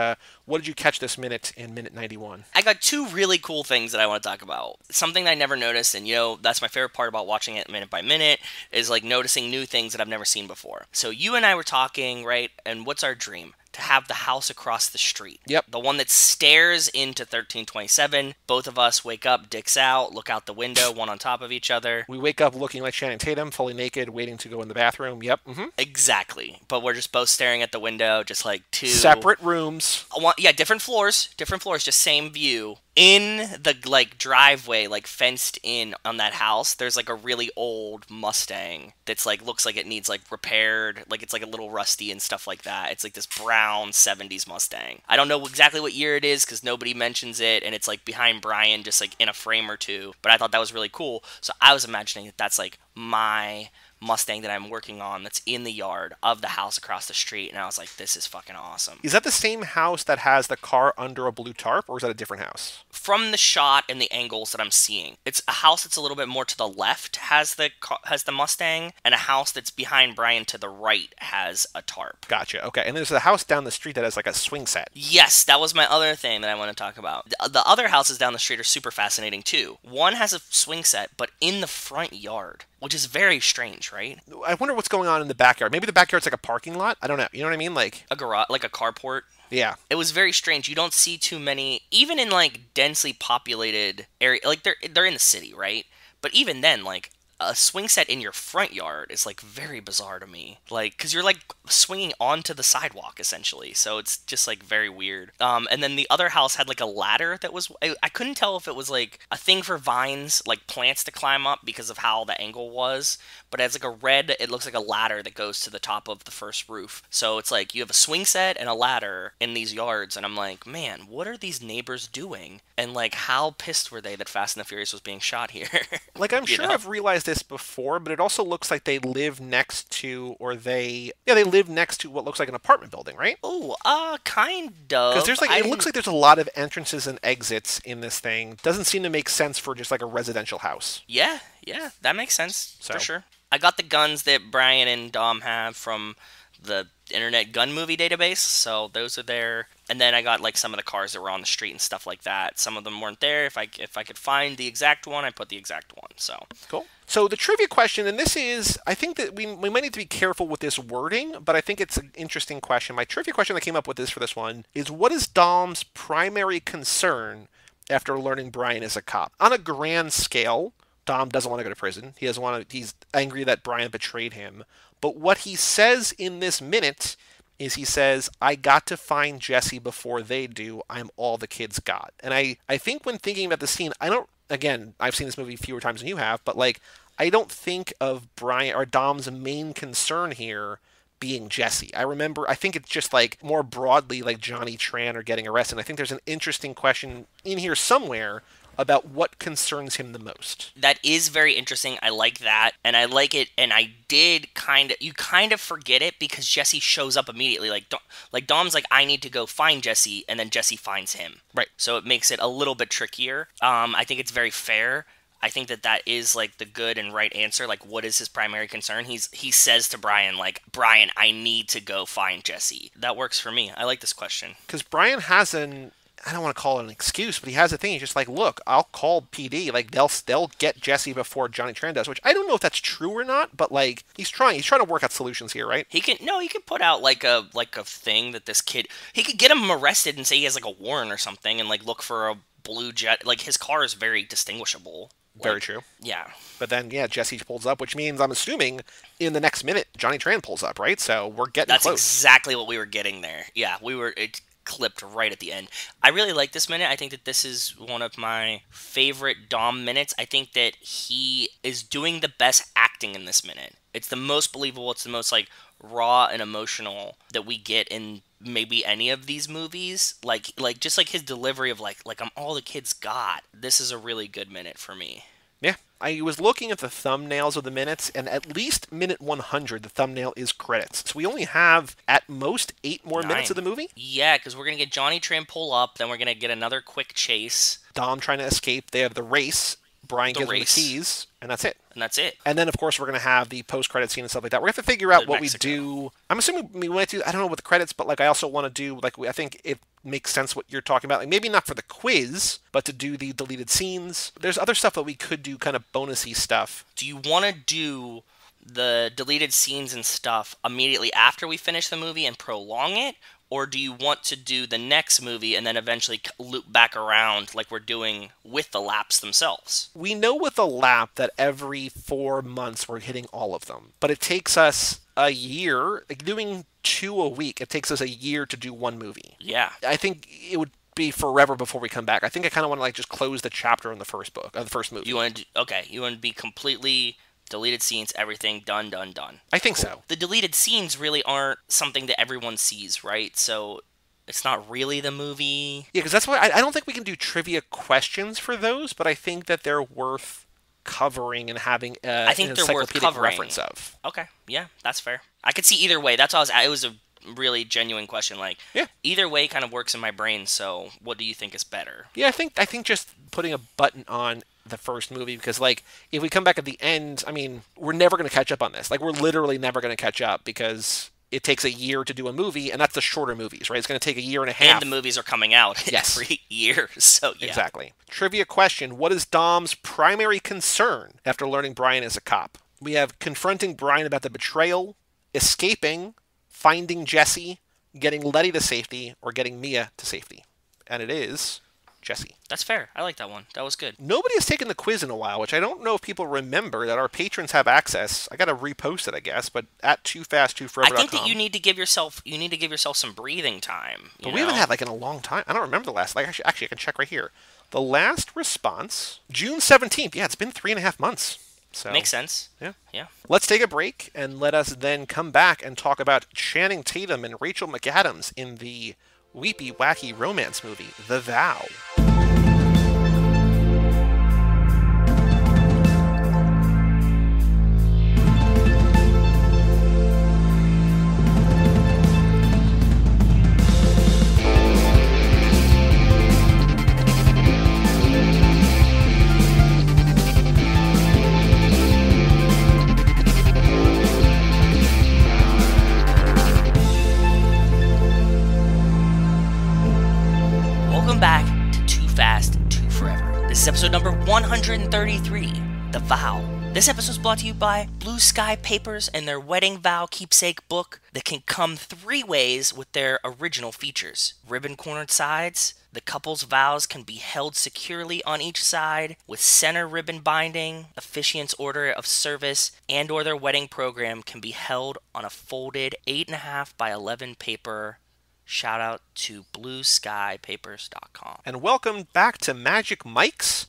what did you catch this minute in minute 91? I got two really cool things that I want to talk about. Something that I never noticed, and that's my favorite part about watching it minute by minute, is like noticing new things that I've never seen before. So you and I were talking, right? And what's our dream? To have the house across the street. Yep. The one that stares into 1327. Both of us wake up, dicks out, look out the window, one on top of each other. We wake up looking like Channing Tatum, fully naked, waiting to go in the bathroom. Yep. Mm-hmm. Exactly. But we're just both staring at the window, just like two... separate rooms. Yeah, different floors, just same view. In the, like, driveway, like, fenced in on that house, there's, like, a really old Mustang that's, like, looks like it needs, like, repaired. Like, it's, like, a little rusty and stuff like that. It's, like, this brown 70s Mustang. I don't know exactly what year it is because nobody mentions it, and it's, like, behind Brian, just, like, in a frame or two. But I thought that was really cool. So I was imagining that that's, like, my Mustang that I'm working on that's in the yard of the house across the street, and I was like, this is fucking awesome. Is that the same house that has the car under a blue tarp, or is that a different house? From the shot and the angles that I'm seeing, it's a house that's a little bit more to the left has the Mustang, and a house that's behind Brian to the right has a tarp. Gotcha. Okay, and there's a house down the street that has like a swing set. Yes, that was my other thing that I want to talk about. The other houses down the street are super fascinating too. One has a swing set, but in the front yard, which is very strange, right? I wonder what's going on in the backyard. Maybe the backyard's like a parking lot? I don't know. You know what I mean? Like a garage, like a carport. Yeah. It was very strange. You don't see too many, even in like densely populated area. Like they're in the city, right? But even then, like a swing set in your front yard is like very bizarre to me. Like, because you're like swinging onto the sidewalk essentially, so it's just like very weird. And then the other house had like a ladder that was I couldn't tell if it was like a thing for vines, like plants to climb up because of how the angle was, but it's like it looks like a ladder that goes to the top of the first roof. So it's like you have a swing set and a ladder in these yards, and I'm like, man, what are these neighbors doing? And like, how pissed were they that Fast and the Furious was being shot here? Like, I'm sure I've realized this before, but it also looks like they live next to, they live next to what looks like an apartment building, right? Oh, kind of. Because there's like, it looks like there's a lot of entrances and exits in this thing. Doesn't seem to make sense for just like a residential house. Yeah, that makes sense, for sure. I got the guns that Brian and Dom have from the Internet Gun Movie Database, so those are there. And then I got like some of the cars that were on the street and stuff like that. Some of them weren't there. If I could find the exact one, I put the exact one. So cool. So the trivia question, and this is, I think that we might need to be careful with this wording, but I think it's an interesting question. My trivia question that came up with this for this one is, what is Dom's primary concern after learning Brian is a cop? On a grand scale, Dom doesn't want to go to prison. He doesn't want to. He's angry that Brian betrayed him. But what he says in this minute is, he says, I got to find Jesse before they do. I'm all the kids got. And I think when thinking about the scene, again, I've seen this movie fewer times than you have, but like, I don't think of Brian or Dom's main concern here being Jesse. I think it's just like more broadly like Johnny Tran or getting arrested. I think there's an interesting question in here somewhere about what concerns him the most. That is very interesting. I like that. And I like it. And I did you kind of forget it because Jesse shows up immediately. Like Dom's like, I need to go find Jesse. And then Jesse finds him. Right. So it makes it a little bit trickier. I think it's very fair. I think that is like the good and right answer. Like, what is his primary concern? He says to Brian, like, Brian, I need to go find Jesse. That works for me. I like this question. Because Brian has I don't want to call it an excuse, but he has a thing. He's just like, look, I'll call PD. Like, they'll get Jesse before Johnny Tran does, which I don't know if that's true or not, but like, he's trying to work out solutions here, right? He can put out like a thing that this kid, he could get him arrested and say he has like a warrant or something and like look for a blue jet. Like, his car is very distinguishable. Very true. Yeah. But then, yeah, Jesse pulls up, which means, I'm assuming, in the next minute, Johnny Tran pulls up, right? So we're getting close. That's exactly what we were getting there. Yeah, it clipped right at the end. I really like this minute. I think that this is one of my favorite Dom minutes. I think that he is doing the best acting in this minute. It's the most believable. It's the most, like, raw and emotional that we get in maybe any of these movies. Like just like his delivery of like I'm all the kids got. This is a really good minute for me. Yeah. I was looking at the thumbnails of the minutes, and at least minute 100, the thumbnail is credits. So we only have, at most, 8 more minutes of the movie? Yeah, because we're going to get Johnny Tran pull up, then we're going to get another quick chase. Dom trying to escape. They have the race. Brian gives him the keys, and that's it. And then, of course, we're going to have the post-credit scene and stuff like that. We're going to have to figure out what we do. I'm assuming we might do, I don't know what the credits, but like I also want to do, like, I think it makes sense what you're talking about. Like, maybe not for the quiz, but to do the deleted scenes. There's other stuff that we could do, kind of bonusy stuff. Do you want to do the deleted scenes and stuff immediately after we finish the movie and prolong it? Or do you want to do the next movie and then eventually loop back around like we're doing with the laps themselves? We know with the lap that every 4 months we're hitting all of them. But it takes us a year, like doing 2 a week, it takes us a year to do 1 movie. Yeah. I think it would be forever before we come back. I think I kind of want to like just close the chapter in the first book, the first movie. You want to be completely... deleted scenes, everything, done. I think so. The deleted scenes really aren't something that everyone sees, right? So it's not really the movie. Yeah, because that's why I don't think we can do trivia questions for those, but I think that they're worth covering and having an encyclopedic reference of. Okay, yeah, that's fair. I could see either way. That's why it was a really genuine question. Like, yeah, either way kind of works in my brain. So what do you think is better? Yeah, I think just putting a button on the first movie, because like if we come back at the end, I mean, we're never going to catch up on this. Like, we're literally never going to catch up because it takes a year to do a movie, and that's the shorter movies, right? It's going to take a year and a half. And the movies are coming out every year, so yeah. Exactly. Trivia question: what is Dom's primary concern after learning Brian is a cop? We have confronting Brian about the betrayal, escaping, finding Jesse, getting Letty to safety, or getting Mia to safety. And it is Jesse. That's fair. I like that one. That was good. Nobody has taken the quiz in a while, which I don't know if people remember that our patrons have access. I got to repost it, I guess, but at toofast2forever.com. I think that you need to give yourself some breathing time. But we haven't had like in a long time. I don't remember the last. Like actually, I can check right here. The last response, June 17th. Yeah, it's been 3.5 months. So, makes sense. Yeah. Let's take a break and let us then come back and talk about Channing Tatum and Rachel McAdams in the Weepy, Wacky Romance movie, The Vow. 133, The Vow. This episode is brought to you by Blue Sky Papers and their wedding vow keepsake book that can come 3 ways with their original features. Ribbon-cornered sides, the couple's vows can be held securely on each side with center ribbon binding, officiant's order of service, and or their wedding program can be held on a folded 8.5 by 11 paper. Shout out to blueskypapers.com. And welcome back to Magic Mike's.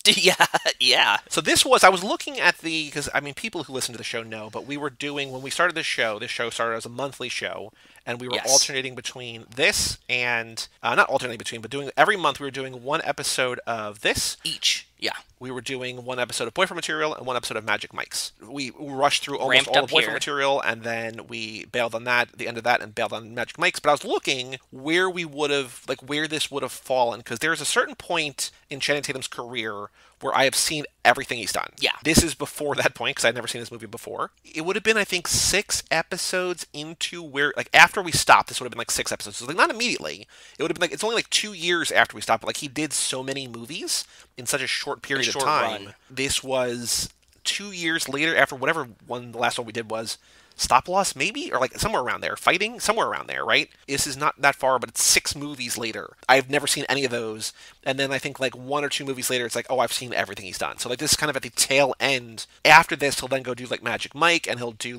Yeah. So I was looking at because people who listen to the show know, but we were doing, when we started this show started as a monthly show, and we were alternating between this and, not alternating between, but doing, every month we were doing one episode of this. Each, yeah. We were doing one episode of Boyfriend Material and one episode of Magic Mike's. We rushed through almost all the Boyfriend Material, and then we bailed on that, the end of that, and bailed on Magic Mike's. But I was looking where where this would have fallen, because there's a certain point in Channing Tatum's career where I have seen everything he's done. Yeah. This is before that point, because I'd never seen this movie before. It would have been, I think, 6 episodes into where, after we stopped, this would have been 6 episodes. So, not immediately. It would have been it's only 2 years after we stopped, but he did so many movies in such a short period of time. Run. This was 2 years later, after whatever the last one we did was Stop Loss, maybe? Or somewhere around there. Fighting? Somewhere around there, right? This is not that far, but it's 6 movies later. I've never seen any of those. And then I think 1 or 2 movies later, it's I've seen everything he's done. So this is kind of at the tail end. After this, he'll then go do Magic Mike, and he'll do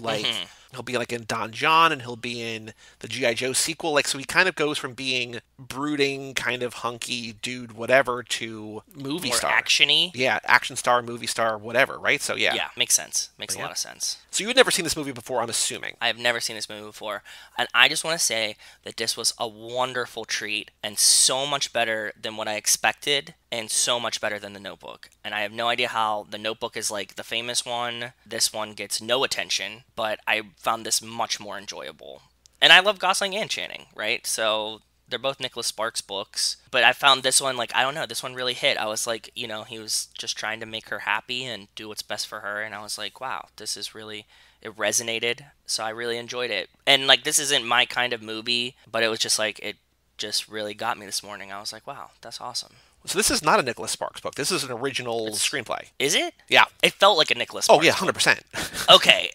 he'll be in Don John, and he'll be in the G.I. Joe sequel. So he kind of goes from being brooding, kind of hunky dude, whatever, to movie more star. Action-y. Yeah, action star, movie star, whatever, right? So yeah. Yeah, makes sense. Makes a lot of sense. So you had never seen this movie before, I'm assuming. I have never seen this movie before. And I just want to say that this was a wonderful treat and so much better than what I expected and so much better than The Notebook. And I have no idea how The Notebook is the famous one. This one gets no attention, but I found this much more enjoyable. And I love Gosling and Channing, right? So they're both Nicholas Sparks books. But I found this one, I don't know, this one really hit. I was he was just trying to make her happy and do what's best for her. And I was wow, this is really... It resonated, so I really enjoyed it. And, this isn't my kind of movie, but it was just, it just really got me this morning. I was wow, that's awesome. So this is not a Nicholas Sparks book. This is an original screenplay. Is it? Yeah. It felt like a Nicholas Sparks book. Oh, yeah, 100%. Okay.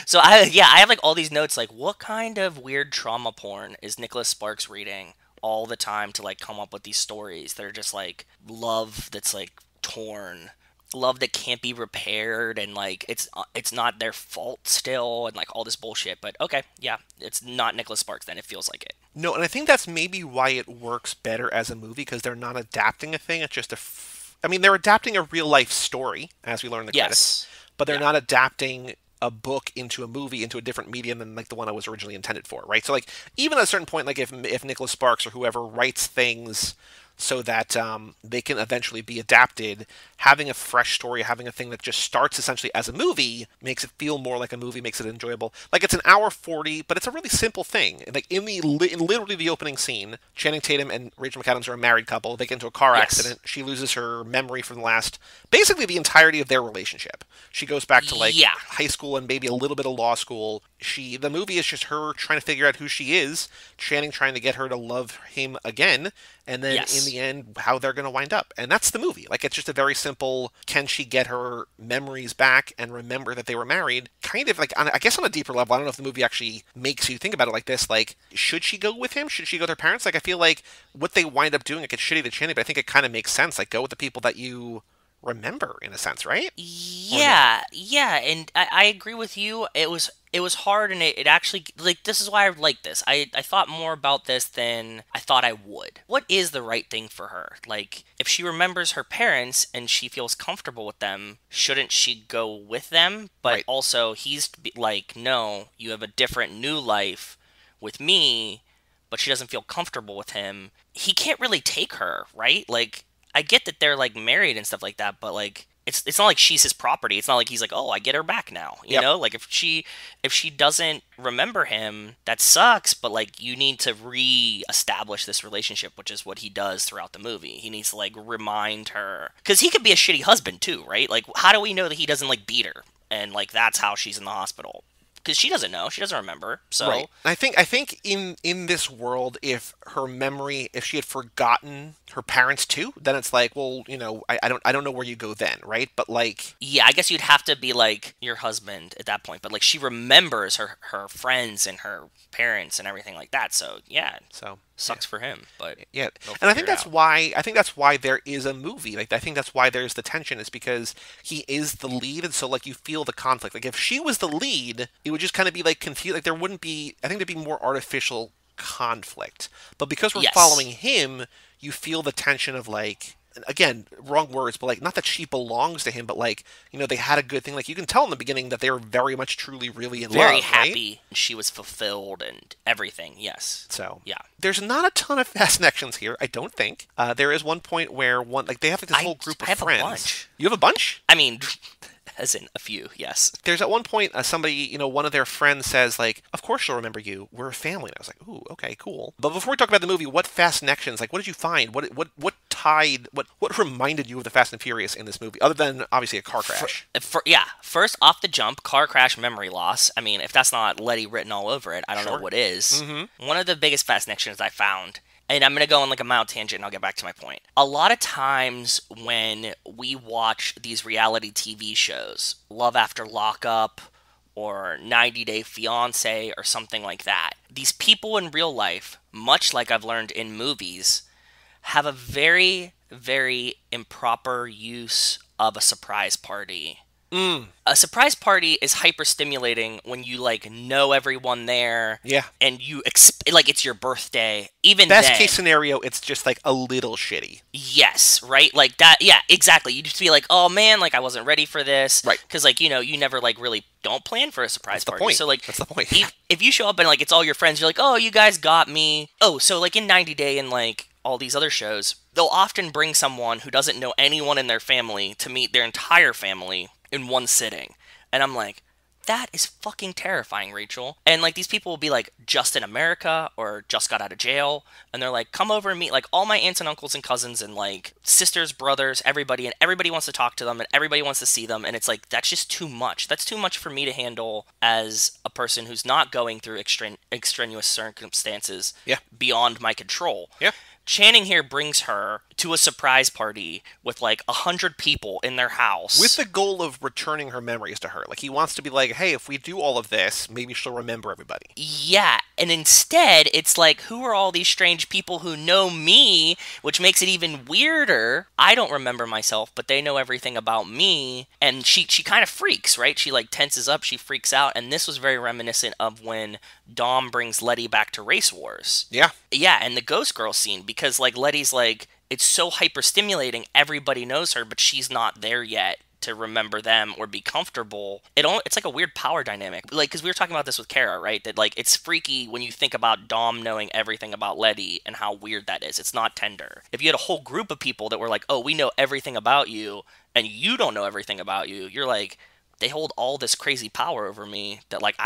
So, I have, all these notes, what kind of weird trauma porn is Nicholas Sparks reading all the time to, come up with these stories that are just, love that's, torn, love that can't be repaired, and it's not their fault still, and all this bullshit. But okay, yeah, it's not Nicholas Sparks then. It feels like it. No, and I think that's maybe why it works better as a movie, because they're not adapting a thing. It's just they're adapting a real life story, as we learn in the credits, but they're not adapting a book into a movie, into a different medium than the one I was originally intended for, right? So even at a certain point, if Nicholas Sparks or whoever writes things so that they can eventually be adapted, having a fresh story, having a thing that just starts essentially as a movie makes it feel more like a movie, makes it enjoyable. It's an hour 40, but it's a really simple thing. In literally the opening scene, Channing Tatum and Rachel McAdams are a married couple. They get into a car accident. She loses her memory from basically the entirety of their relationship. She goes back to high school and maybe a little bit of law school. The movie is just her trying to figure out who she is, Channing trying to get her to love him again, and then in the end, how they're going to wind up. And that's the movie. It's just a very simple, can she get her memories back and remember that they were married? Kind of I guess on a deeper level, I don't know if the movie actually makes you think about it like this. Should she go with him? Should she go with her parents? I feel what they wind up doing, it's shitty to Channing, but I think it kind of makes sense. Go with the people that you remember, in a sense, right? Yeah, and I agree with you. It was hard, and it actually, this is why I like this. I thought more about this than I thought I would. What is the right thing for her? If she remembers her parents and she feels comfortable with them, shouldn't she go with them? But also, he's no, you have a different new life with me, but she doesn't feel comfortable with him. He can't really take her, right? I get that they're married and stuff like that, but it's not like she's his property. It's not like he's oh, I get her back now. You know, if she doesn't remember him, that sucks. But you need to re-establish this relationship, which is what he does throughout the movie. He needs to remind her, because he could be a shitty husband too, right? How do we know that he doesn't beat her and that's how she's in the hospital? Because she doesn't know, she doesn't remember. So I think in this world, if her memory, if she had forgotten her parents too, then it's like, well, I don't know where you go then, right? But like, yeah, I guess you'd have to be like your husband at that point. But like, she remembers her friends and her parents and everything like that. So yeah, sucks for him. But yeah, and I think that's why there is a movie. Like, I think that's why there's the tension, is because he is the lead, and so like you feel the conflict. Like if she was the lead, it would just kind of be like confused. Like there wouldn't be. I think there'd be more artificial conflict. But because we're following him, you feel the tension of like, again, wrong words, but like, not that she belongs to him, but like, they had a good thing. Like you can tell in the beginning that they were very much truly really in love. Very happy. Right? She was fulfilled and everything. Yes. So yeah. There's not a ton of fast connections here, I don't think. There is one point where they have like this whole group of friends. A bunch. You have a bunch? I mean, as in a few, yes. There's at one point somebody, one of their friends says like, "Of course she'll remember you. We're a family." And I was like, "Ooh, okay, cool." But before we talk about the movie, what fast connections? Like, what did you find? What reminded you of the Fast and Furious in this movie, other than obviously a car crash? First off the jump, car crash, memory loss. I mean, if that's not Letty written all over it, I don't know what is. Mm-hmm. One of the biggest fast connections I found. And I'm going to go on like a mild tangent and I'll get back to my point. A lot of times when we watch these reality TV shows, Love After Lockup or 90 Day Fiancé or something like that, these people in real life, much like I've learned in movies, have a very, very improper use of a surprise party. A surprise party is hyper stimulating when you like know everyone there. Yeah. And you like it's your birthday. Even best case scenario, it's just like a little shitty. Yes, right? Like that. Yeah, exactly. You just feel like, oh man, like I wasn't ready for this. Right. Because like you never like really don't plan for a surprise party. Point. So like that's the point. If you show up and like it's all your friends, you're like, oh, you guys got me. Oh, so like in 90 Day and like all these other shows, they'll often bring someone who doesn't know anyone in their family to meet their entire family in one sitting. And I'm like, that is fucking terrifying, Rachel. And like these people will be like just in America or just got out of jail, and they're like, come over and meet like all my aunts and uncles and cousins and like sisters, brothers, everybody, and everybody wants to talk to them and everybody wants to see them. And it's like, that's just too much. That's too much for me to handle as a person who's not going through extraneous circumstances beyond my control. Yeah. Channing here brings her to a surprise party with like 100 people in their house. With the goal of returning her memories to her. Like, he wants to be like, hey, if we do all of this, maybe she'll remember everybody. Yeah, and instead, it's like, who are all these strange people who know me? Which makes it even weirder. I don't remember myself, but they know everything about me. And she kind of freaks, right? She like tenses up, she freaks out. And this was very reminiscent of when Dom brings Letty back to Race Wars. Yeah. Yeah, and the Ghost Girl scene, because like Letty's like, it's so hyper stimulating, everybody knows her, but she's not there yet to remember them or be comfortable. It's like a weird power dynamic. Like, because we were talking about this with Kara, right? That like, it's freaky when you think about Dom knowing everything about Letty and how weird that is. It's not tender. If you had a whole group of people that were like, oh, we know everything about you, and you don't know everything about you, you're like, they hold all this crazy power over me that like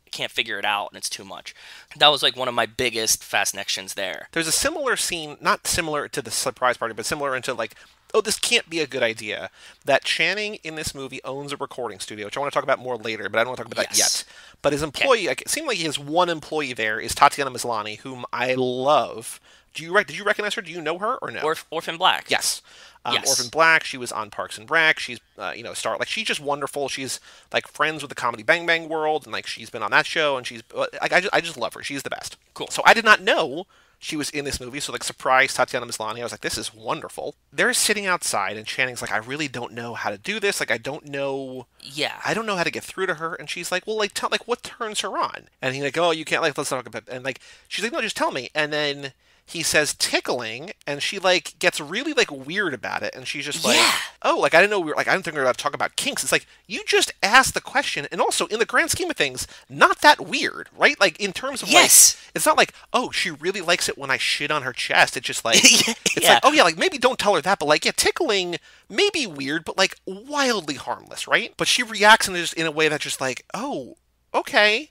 can't figure it out, and it's too much. That was like one of my biggest fast connections there. There's a similar scene, not similar to the surprise party, but similar into like, oh, this can't be a good idea, that Channing in this movie owns a recording studio, which I want to talk about more later, but I don't want to talk about that yet. But his employee, it seemed like he has one employee there, is Tatiana Maslany, whom I love. Did you recognize her? Do you know her or no? Orphan Black. Yes. Orphan Black. She was on Parks and Rec. She's, a star. Like, she's just wonderful. She's like friends with the Comedy Bang Bang world, and like she's been on that show, and she's, I just love her. She's the best. Cool. So I did not know she was in this movie. So like, surprise Tatiana Maslany. I was like, this is wonderful. They're sitting outside, and Channing's like, I really don't know how to do this. Like, I don't know. Yeah. I don't know how to get through to her. And she's like, well, like, what turns her on? And he's like, oh, you can't, like, let's talk about it. And like, she's like, no, just tell me. And then he says tickling, and she like gets really like weird about it, and she's just like, oh, like I didn't know I didn't think we were about to talk about kinks. It's like, you just asked the question, and also in the grand scheme of things, not that weird, right? Like, in terms of like, it's not like, oh, she really likes it when I shit on her chest. It's just like, it's like, oh yeah, like maybe don't tell her that, but like, yeah, tickling may be weird, but like wildly harmless, right? But she reacts in a way that's just like, oh, okay.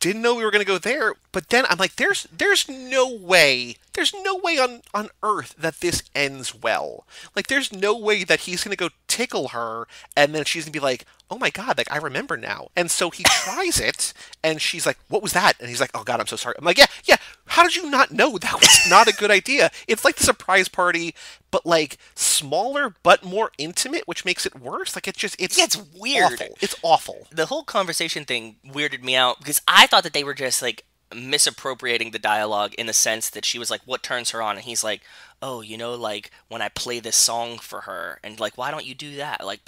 Didn't know we were going to go there, But then I'm like, there's no way on earth that this ends well. Like, there's no way that he's gonna go tickle her, and then she's gonna be like, oh my god, like, I remember now. And so he tries it, and she's like, what was that? And he's like, oh god, I'm so sorry. I'm like, yeah, how did you not know that was not a good idea? It's like the surprise party, but like smaller but more intimate, which makes it worse. Like, it's weird. Awful. It's awful. The whole conversation thing weirded me out, because I thought that they were just like misappropriating the dialogue in the sense that she was like, what turns her on? And he's like, oh, you know, like when I play this song for her, and like, why don't you do that? Like,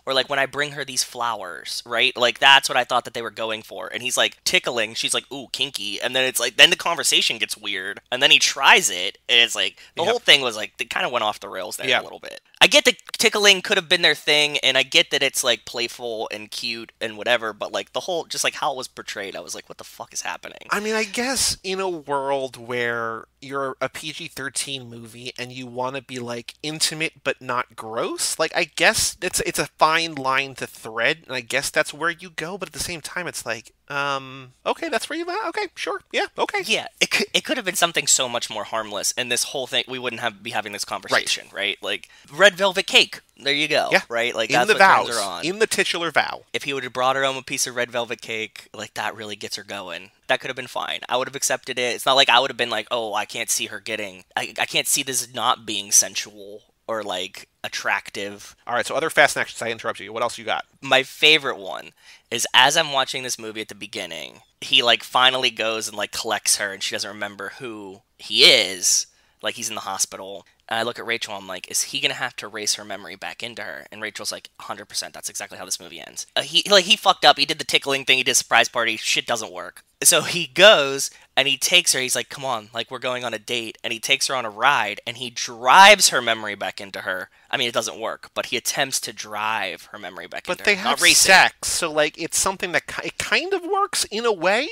or like when I bring her these flowers, right? Like, that's what I thought that they were going for. And he's like tickling, she's like, ooh, kinky. And then it's like, then the conversation gets weird, and then he tries it, and it's like, the whole thing was like, they kind of went off the rails there a little bit. I get that tickling could have been their thing, and I get that it's like playful and cute and whatever, but like the whole, just like how it was portrayed, I was like, what the fuck is happening? I mean, I guess in a world where you're a PG-13 movie and you want to be like intimate but not gross, like, I guess it's a fine line to thread, and I guess that's where you go, but at the same time it's like, okay, that's where you at? Okay, sure, yeah, okay. Yeah, it could have been something so much more harmless, and this whole thing, we wouldn't be having this conversation, right? Like, red velvet cake, there you go, right? Like, that's in the what vows, turns her on. In the titular vow. If he would have brought her home a piece of red velvet cake, like, that really gets her going. That could have been fine. I would have accepted it. It's not like I would have been like, oh, I can't see her getting, I can't see this not being sensual or, like, attractive. All right, so other fast actions. I interrupted you. What else you got? My favorite one is, as I'm watching this movie at the beginning, he, like, finally goes and, like, collects her, and she doesn't remember who he is. Like, he's in the hospital. And I look at Rachel, I'm like, is he going to have to erase her memory back into her? And Rachel's like, 100%, that's exactly how this movie ends. He fucked up, he did the tickling thing, he did a surprise party, shit doesn't work. So he goes, and he takes her, he's like, come on, like, we're going on a date, and he takes her on a ride, and he drives her memory back into her. I mean, it doesn't work, but he attempts to drive her memory back into her. But they have sex, so, like, it's something that it kind of works in a way.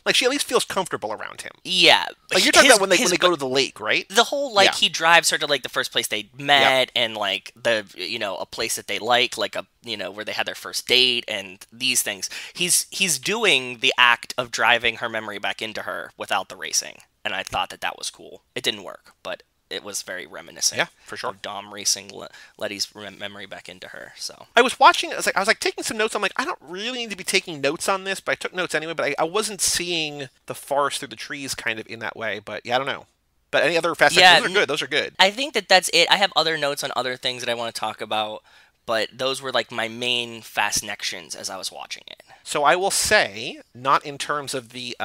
Like, she at least feels comfortable around him. Yeah. Like, you're talking about when they go to the lake, right? The whole, like, he drives her to, like, the first place they met, and, like, the, you know, a place that they like a, you know, where they had their first date, and these things. He's doing the act of driving her memory back into her without the racing. And I thought that was cool. It didn't work, but it was very reminiscent. Yeah, for sure. Of Dom racing Letty's memory back into her. So I was watching. I was like taking some notes. I'm like, I don't really need to be taking notes on this, but I took notes anyway. But I wasn't seeing the forest through the trees kind of in that way. But yeah, I don't know. But any other fast actions? Those are good. Those are good. I think that's it. I have other notes on other things that I want to talk about, but those were like my main fast-nections as I was watching it. So I will say, not in terms of the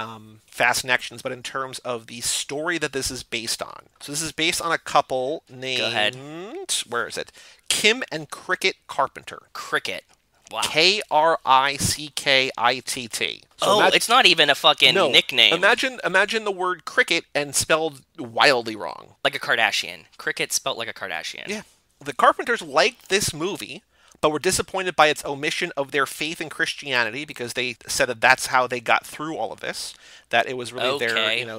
fast-nections, but in terms of the story that this is based on. So this is based on a couple named... Go ahead. Where is it? Kim and Cricket Carpenter. Cricket. Wow. Krickit. So it's not even a fucking nickname. Imagine the word cricket and spelled wildly wrong. Like a Kardashian. Cricket spelled like a Kardashian. Yeah. The Carpenters liked this movie, but were disappointed by its omission of their faith in Christianity, because they said that that's how they got through all of this. That it was really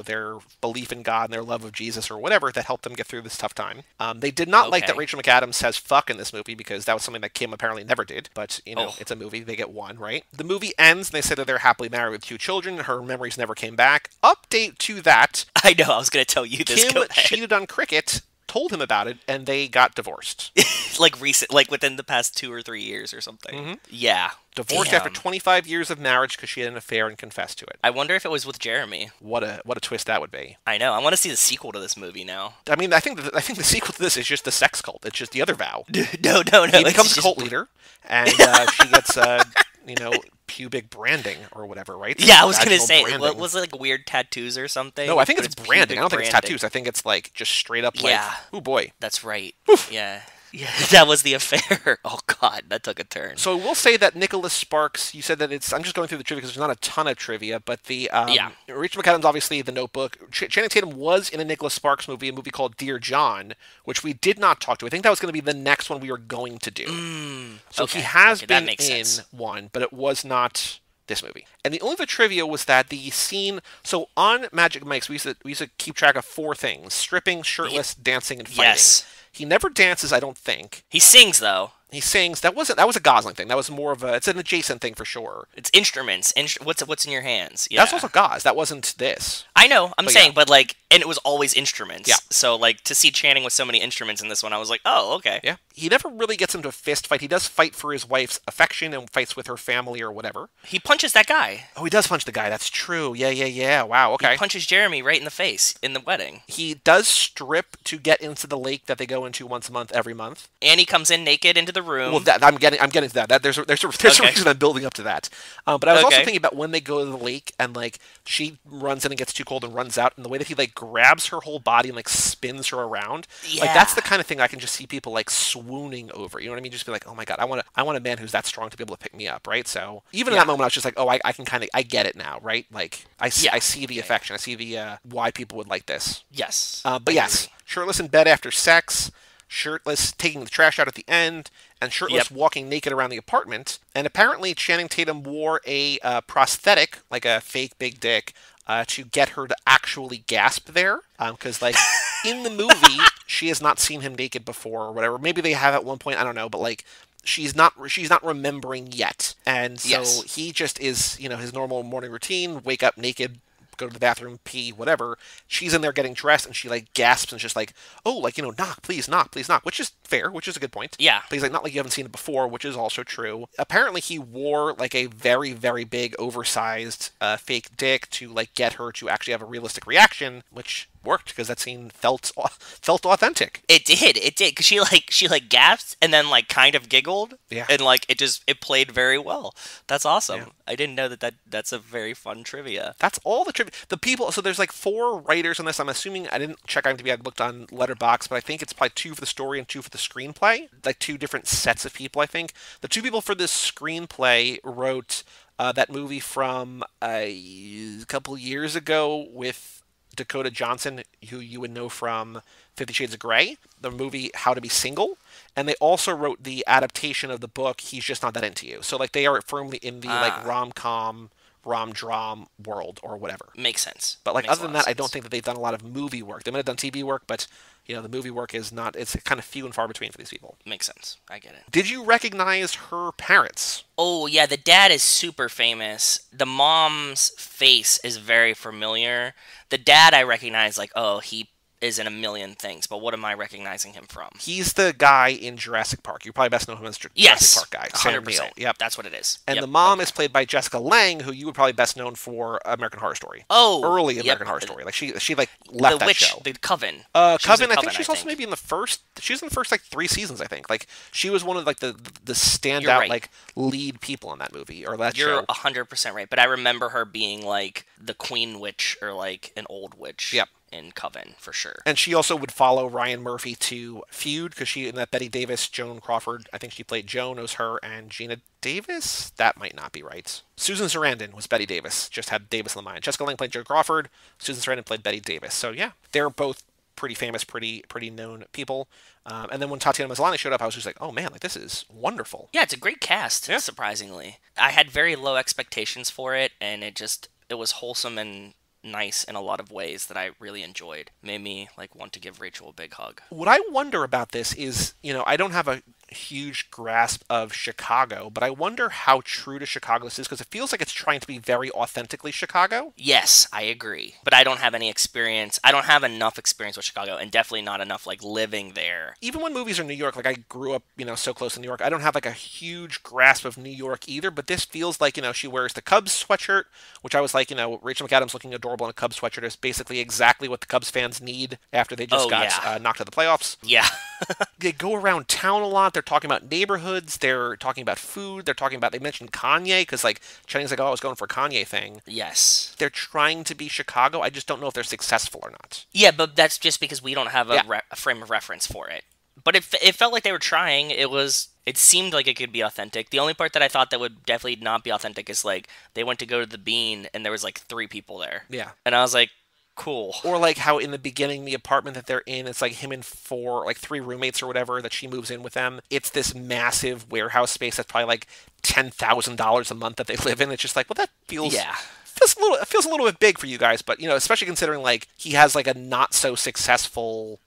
their belief in God and their love of Jesus or whatever that helped them get through this tough time. They did not like that Rachel McAdams says fuck in this movie, because that was something that Kim apparently never did. But, it's a movie. They get one, right? The movie ends, and they say that they're happily married with 2 children. Her memories never came back. Update to that. I know, I was going to tell you this. Kim cheated on Cricket, told him about it, and they got divorced. like within the past 2 or 3 years or something. Mm-hmm. Yeah. Divorced after 25 years of marriage because she had an affair and confessed to it. I wonder if it was with Jeremy. What a twist that would be. I know. I want to see the sequel to this movie now. I mean, I think the sequel to this is just the sex cult. It's just the other vow. No. He becomes a cult leader, and she gets pubic branding or whatever, right? Yeah, I was going to say, what was it, like weird tattoos or something? No, I think it's branding. I don't think it's tattoos. I think it's like just straight up like, oh boy. That's right. Oof. Yeah, that was the affair. Oh god, that took a turn. So we'll say that Nicholas Sparks, you said that I'm just going through the trivia because there's not a ton of trivia, but the Rachel McAdams, obviously The Notebook. Channing Tatum was in a Nicholas Sparks movie, a movie called Dear John, which we did not talk to. I think that was going to be the next one we were going to do. He has been in one, but it was not this movie. And the only other trivia was that the scene, so on Magic Mike's, we used to keep track of 4 things: stripping, shirtless, dancing, and fighting. Yes. He never dances, I don't think. He sings, though. He sings. That was a Gosling thing. That was more of it's an adjacent thing for sure. It's instruments. What's in your hands? Yeah. That's also Gos. That wasn't this. I know. I'm saying, but like, and it was always instruments. Yeah. So like to see Channing with so many instruments in this one, I was like, oh, okay. Yeah. He never really gets into a fist fight. He does fight for his wife's affection and fights with her family or whatever. He punches that guy. Oh, he does punch the guy. That's true. Yeah. Wow. Okay. He punches Jeremy right in the face in the wedding. He does strip to get into the lake that they go into once a month, every month. And he comes in naked into the room. Well, I'm getting to that. There's a reason I'm building up to that. But I was also thinking about when they go to the lake and like she runs in and gets too cold and runs out, and the way that he like grabs her whole body and like spins her around. Yeah. Like that's the kind of thing I can just see people like swooning over. You know what I mean? Just be like, oh my god, I want a man who's that strong to be able to pick me up, right? So even in that moment, I was just like, oh, I get it now, right? Like I see the affection, I see the why people would like this. Yes. But yes, shirtless in bed after sex, shirtless taking the trash out at the end, and shirtless walking naked around the apartment. And apparently Channing Tatum wore a prosthetic, like a fake big dick, to get her to actually gasp there. Because, like, in the movie, she has not seen him naked before or whatever. Maybe they have at one point, I don't know, but, like, she's not remembering yet. And so he just is, his normal morning routine, wake up naked, go to the bathroom, pee, whatever. She's in there getting dressed, and she, like, gasps and just like, oh, like, knock, please, knock, which is fair, which is a good point. Yeah. But he's like, not like you haven't seen it before, which is also true. Apparently, he wore, like, a very, very big, oversized fake dick to, like, get her to actually have a realistic reaction, which worked because that scene felt authentic. It did, because she gasped and then like kind of giggled, and like it played very well. That's awesome. Yeah. I didn't know that's a very fun trivia. That's all the trivia. The people. So there's like 4 writers on this. I'm assuming I didn't check IMDb. I looked on Letterboxd, but I think it's probably 2 for the story and 2 for the screenplay. Like 2 different sets of people. I think the 2 people for this screenplay wrote that movie from a couple years ago with Dakota Johnson, who you would know from 50 Shades of Grey, the movie How to Be Single, and they also wrote the adaptation of the book He's Just Not That Into You. So like they are firmly in the like rom-com, rom-dram world or whatever. Makes sense. But like other than that, I don't think that they've done a lot of movie work. They might have done TV work, but the movie work is not. It's kind of few and far between for these people. Makes sense. I get it. Did you recognize her parents? Oh yeah, the dad is super famous. The mom's face is very familiar. The dad I recognize, like, oh, he is in a million things, but what am I recognizing him from? He's the guy in Jurassic Park. You probably best know him as Jurassic Park guy. 100%. Yep. That's what it is. And the mom is played by Jessica Lange, who you would probably best known for American Horror Story. Oh, early American Horror Story. Like she like left that show. The Coven. Coven. I think she's also maybe in the first. She was in the first like 3 seasons. I think. Like she was one of like the standout like lead people in that movie or that show. You're 100% right. But I remember her being like the Queen Witch or like an old witch. Yep. In Coven, for sure. And she also would follow Ryan Murphy to feud, because she, in that Betty Davis, Joan Crawford, I think she played Joan, it was her and Gina Davis? That might not be right. Susan Sarandon was Betty Davis, just had Davis in the mind. Jessica Lange played Joan Crawford, Susan Sarandon played Betty Davis. So yeah, they're both pretty famous, pretty known people. And then when Tatiana Maslany showed up, I was just like, oh man, like this is wonderful. Yeah, it's a great cast, surprisingly. I had very low expectations for it, and it was wholesome and nice in a lot of ways that I really enjoyed. Made me like want to give Rachel a big hug. What I wonder about this is, I don't have a huge grasp of Chicago, but I wonder how true to Chicago this is, because it feels like it's trying to be very authentically Chicago. Yes, I agree. But I don't have any experience. I don't have enough experience with Chicago, and definitely not enough like living there. Even when movies are New York, like I grew up, so close to New York, I don't have like a huge grasp of New York either, but this feels like, she wears the Cubs sweatshirt, which I was like, Rachel McAdams looking adorable in a Cubs sweatshirt is basically exactly what the Cubs fans need after they just got knocked out of the playoffs. Yeah. They go around town a lot. They're talking about neighborhoods. They're talking about food. They mentioned Kanye, because like Channing's like, oh, I was going for a Kanye thing. Yes. They're trying to be Chicago. I just don't know if they're successful or not. Yeah, but that's just because we don't have a frame of reference for it. But it felt like they were trying. It seemed like it could be authentic. The only part that I thought that would definitely not be authentic is like they went to go to the Bean and there was like 3 people there. Yeah. And I was like, cool. Or like how in the beginning, the apartment that they're in, it's like him and 3 roommates or whatever that she moves in with them. It's this massive warehouse space that's probably like $10,000 a month that they live in. It's just like, well, that feels feels a little bit big for you guys, but especially considering like he has like a not so successful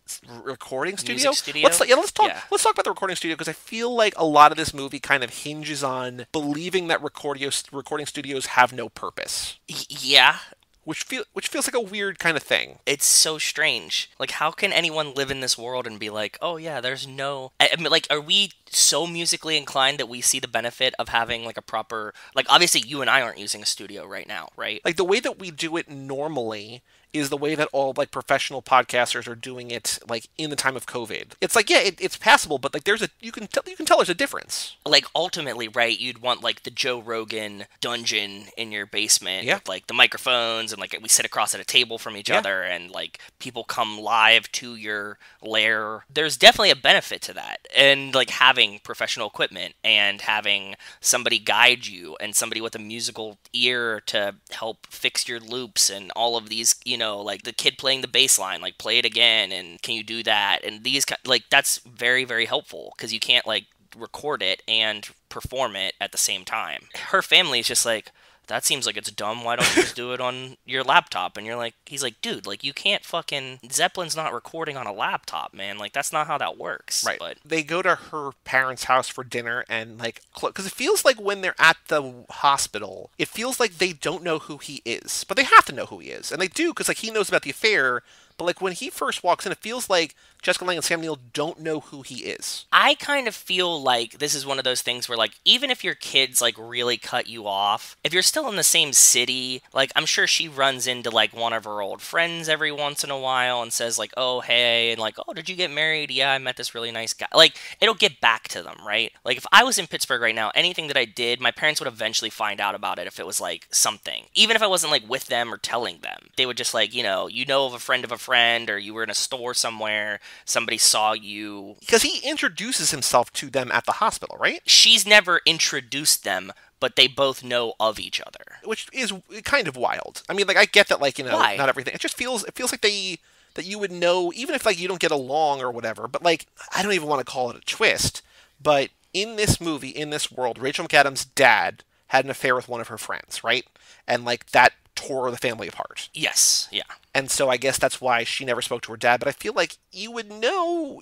recording studio. Let's talk about the recording studio, because I feel like a lot of this movie kind of hinges on believing that recording studios have no purpose. Yeah. Which feels like a weird kind of thing. It's so strange. Like, how can anyone live in this world and be like, oh yeah, there's no... I mean, like, are we so musically inclined that we see the benefit of having, like, a proper... Like, obviously, you and I aren't using a studio right now, right? Like, the way that we do it normally is the way that all, like, professional podcasters are doing it, like, in the time of COVID. It's like, yeah, it's passable, but, like, you can tell there's a difference. Like, ultimately, right, you'd want, like, the Joe Rogan dungeon in your basement with, like, the microphones, and, like, we sit across at a table from each other, and, like, people come live to your lair. There's definitely a benefit to that. And, like, having professional equipment, and having somebody guide you, and somebody with a musical ear to help fix your loops, and all of these, like the kid playing the bass line, like play it again, and can you do that? And these, like, that's very, very helpful, because you can't like record it and perform it at the same time. Her family is just like, that seems like it's dumb. Why don't you just do it on your laptop? And he's like, dude, like you can't fucking, Zeppelin's not recording on a laptop, man. Like that's not how that works. Right. But they go to her parents' house for dinner, and like, because it feels like when they're at the hospital, it feels like they don't know who he is, but they have to know who he is, and they do, because like he knows about the affair. But like when he first walks in, it feels like Jessica Lange and Sam Neill don't know who he is. I kind of feel like this is one of those things where, like, even if your kids, like, really cut you off, if you're still in the same city, like, I'm sure she runs into, like, one of her old friends every once in a while and says, like, oh, hey, and, like, oh, did you get married? Yeah, I met this really nice guy. Like, it'll get back to them, right? Like, if I was in Pittsburgh right now, anything that I did, my parents would eventually find out about it if it was, like, something. Even if I wasn't, like, with them or telling them. They would just, like, you know of a friend, or you were in a store somewhere, somebody saw you. Because he introduces himself to them at the hospital, right? She's never introduced them, but they both know of each other. Which is kind of wild. I mean, like, I get that, like, Why? Not everything. It feels like that you would know, even if, like, you don't get along or whatever, but, like, I don't even want to call it a twist, but in this movie, in this world, Rachel McAdams' dad had an affair with one of her friends, right? And, like, that tore the family apart. Yes, yeah. And so I guess that's why she never spoke to her dad, but I feel like you would know.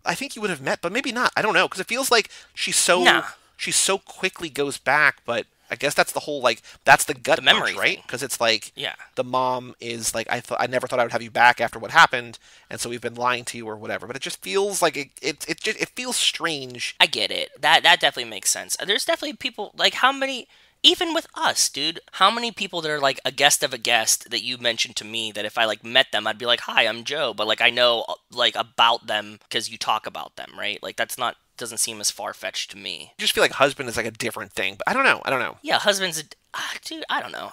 I think you would have met, but maybe not. I don't know, because it feels like she so quickly goes back, but I guess that's the whole, like, that's the gut memory punch, right? Because it's like, yeah, the mom is like, I never thought I would have you back after what happened, and so we've been lying to you or whatever. But it just feels like it feels strange. I get it. That definitely makes sense. There's definitely people, like, how many, even with us, dude, how many people that are, like, a guest of a guest that you mentioned to me that if I, like, met them, I'd be like, hi, I'm Joe, but, like, I know, like, about them because you talk about them, right? Like, doesn't seem as far-fetched to me. I just feel like husband is, like, a different thing, but I don't know. Yeah, husband's dude, I don't know.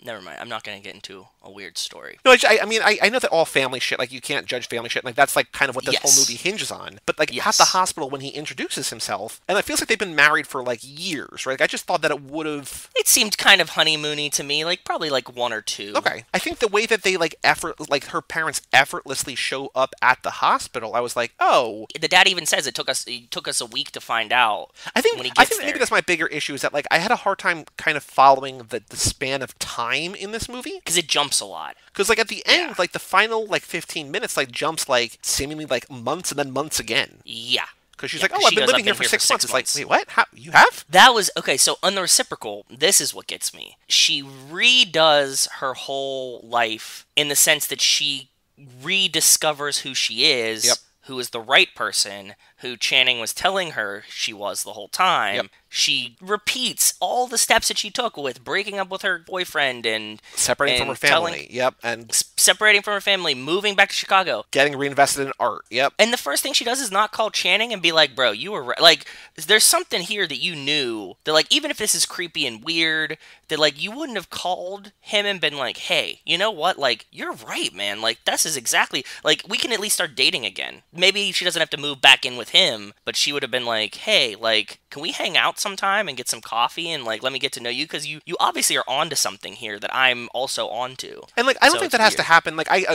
Never mind. I'm not going to get into a weird story. No, I know that all family shit, like, you can't judge family shit, like, that's, like, kind of what this whole movie hinges on. But, like, at the hospital when he introduces himself, and it feels like they've been married for, like, years, right? Like, I just thought that it would have... It seemed kind of honeymoony to me, like, probably, like, 1 or 2. Okay. I think the way that they, like, her parents effortlessly show up at the hospital, I was like, oh... The dad even says it took us a week to find out. I think maybe that's my bigger issue, is that, like, I had a hard time kind of following the span of time in this movie. Because it jumps a lot. Because, like, at the end, like, the final, like, 15 minutes, like, jumps, like, seemingly, like, months and then months again. Yeah. Because she's like, oh, I've been living here for 6 months. It's like, wait, what? How? You have? That was, okay, so on the reciprocal, this is what gets me. She redoes her whole life in the sense that she rediscovers who she is, who is the right person, who Channing was telling her she was the whole time. She repeats all the steps that she took with breaking up with her boyfriend and... Separating from her family. And separating from her family, moving back to Chicago. Getting reinvested in art. And the first thing she does is not call Channing and be like, bro, you were right. Like, there's something here that you knew that, like, even if this is creepy and weird, that, like, you wouldn't have called him and been like, hey, you know what? Like, you're right, man. Like, this is exactly... Like, we can at least start dating again. Maybe she doesn't have to move back in with him, but she would have been like, hey, like, can we hang out sometime and get some coffee and, like, let me get to know you? Because you obviously are onto something here that I'm also onto. And, like, I don't think that has to happen. Like, I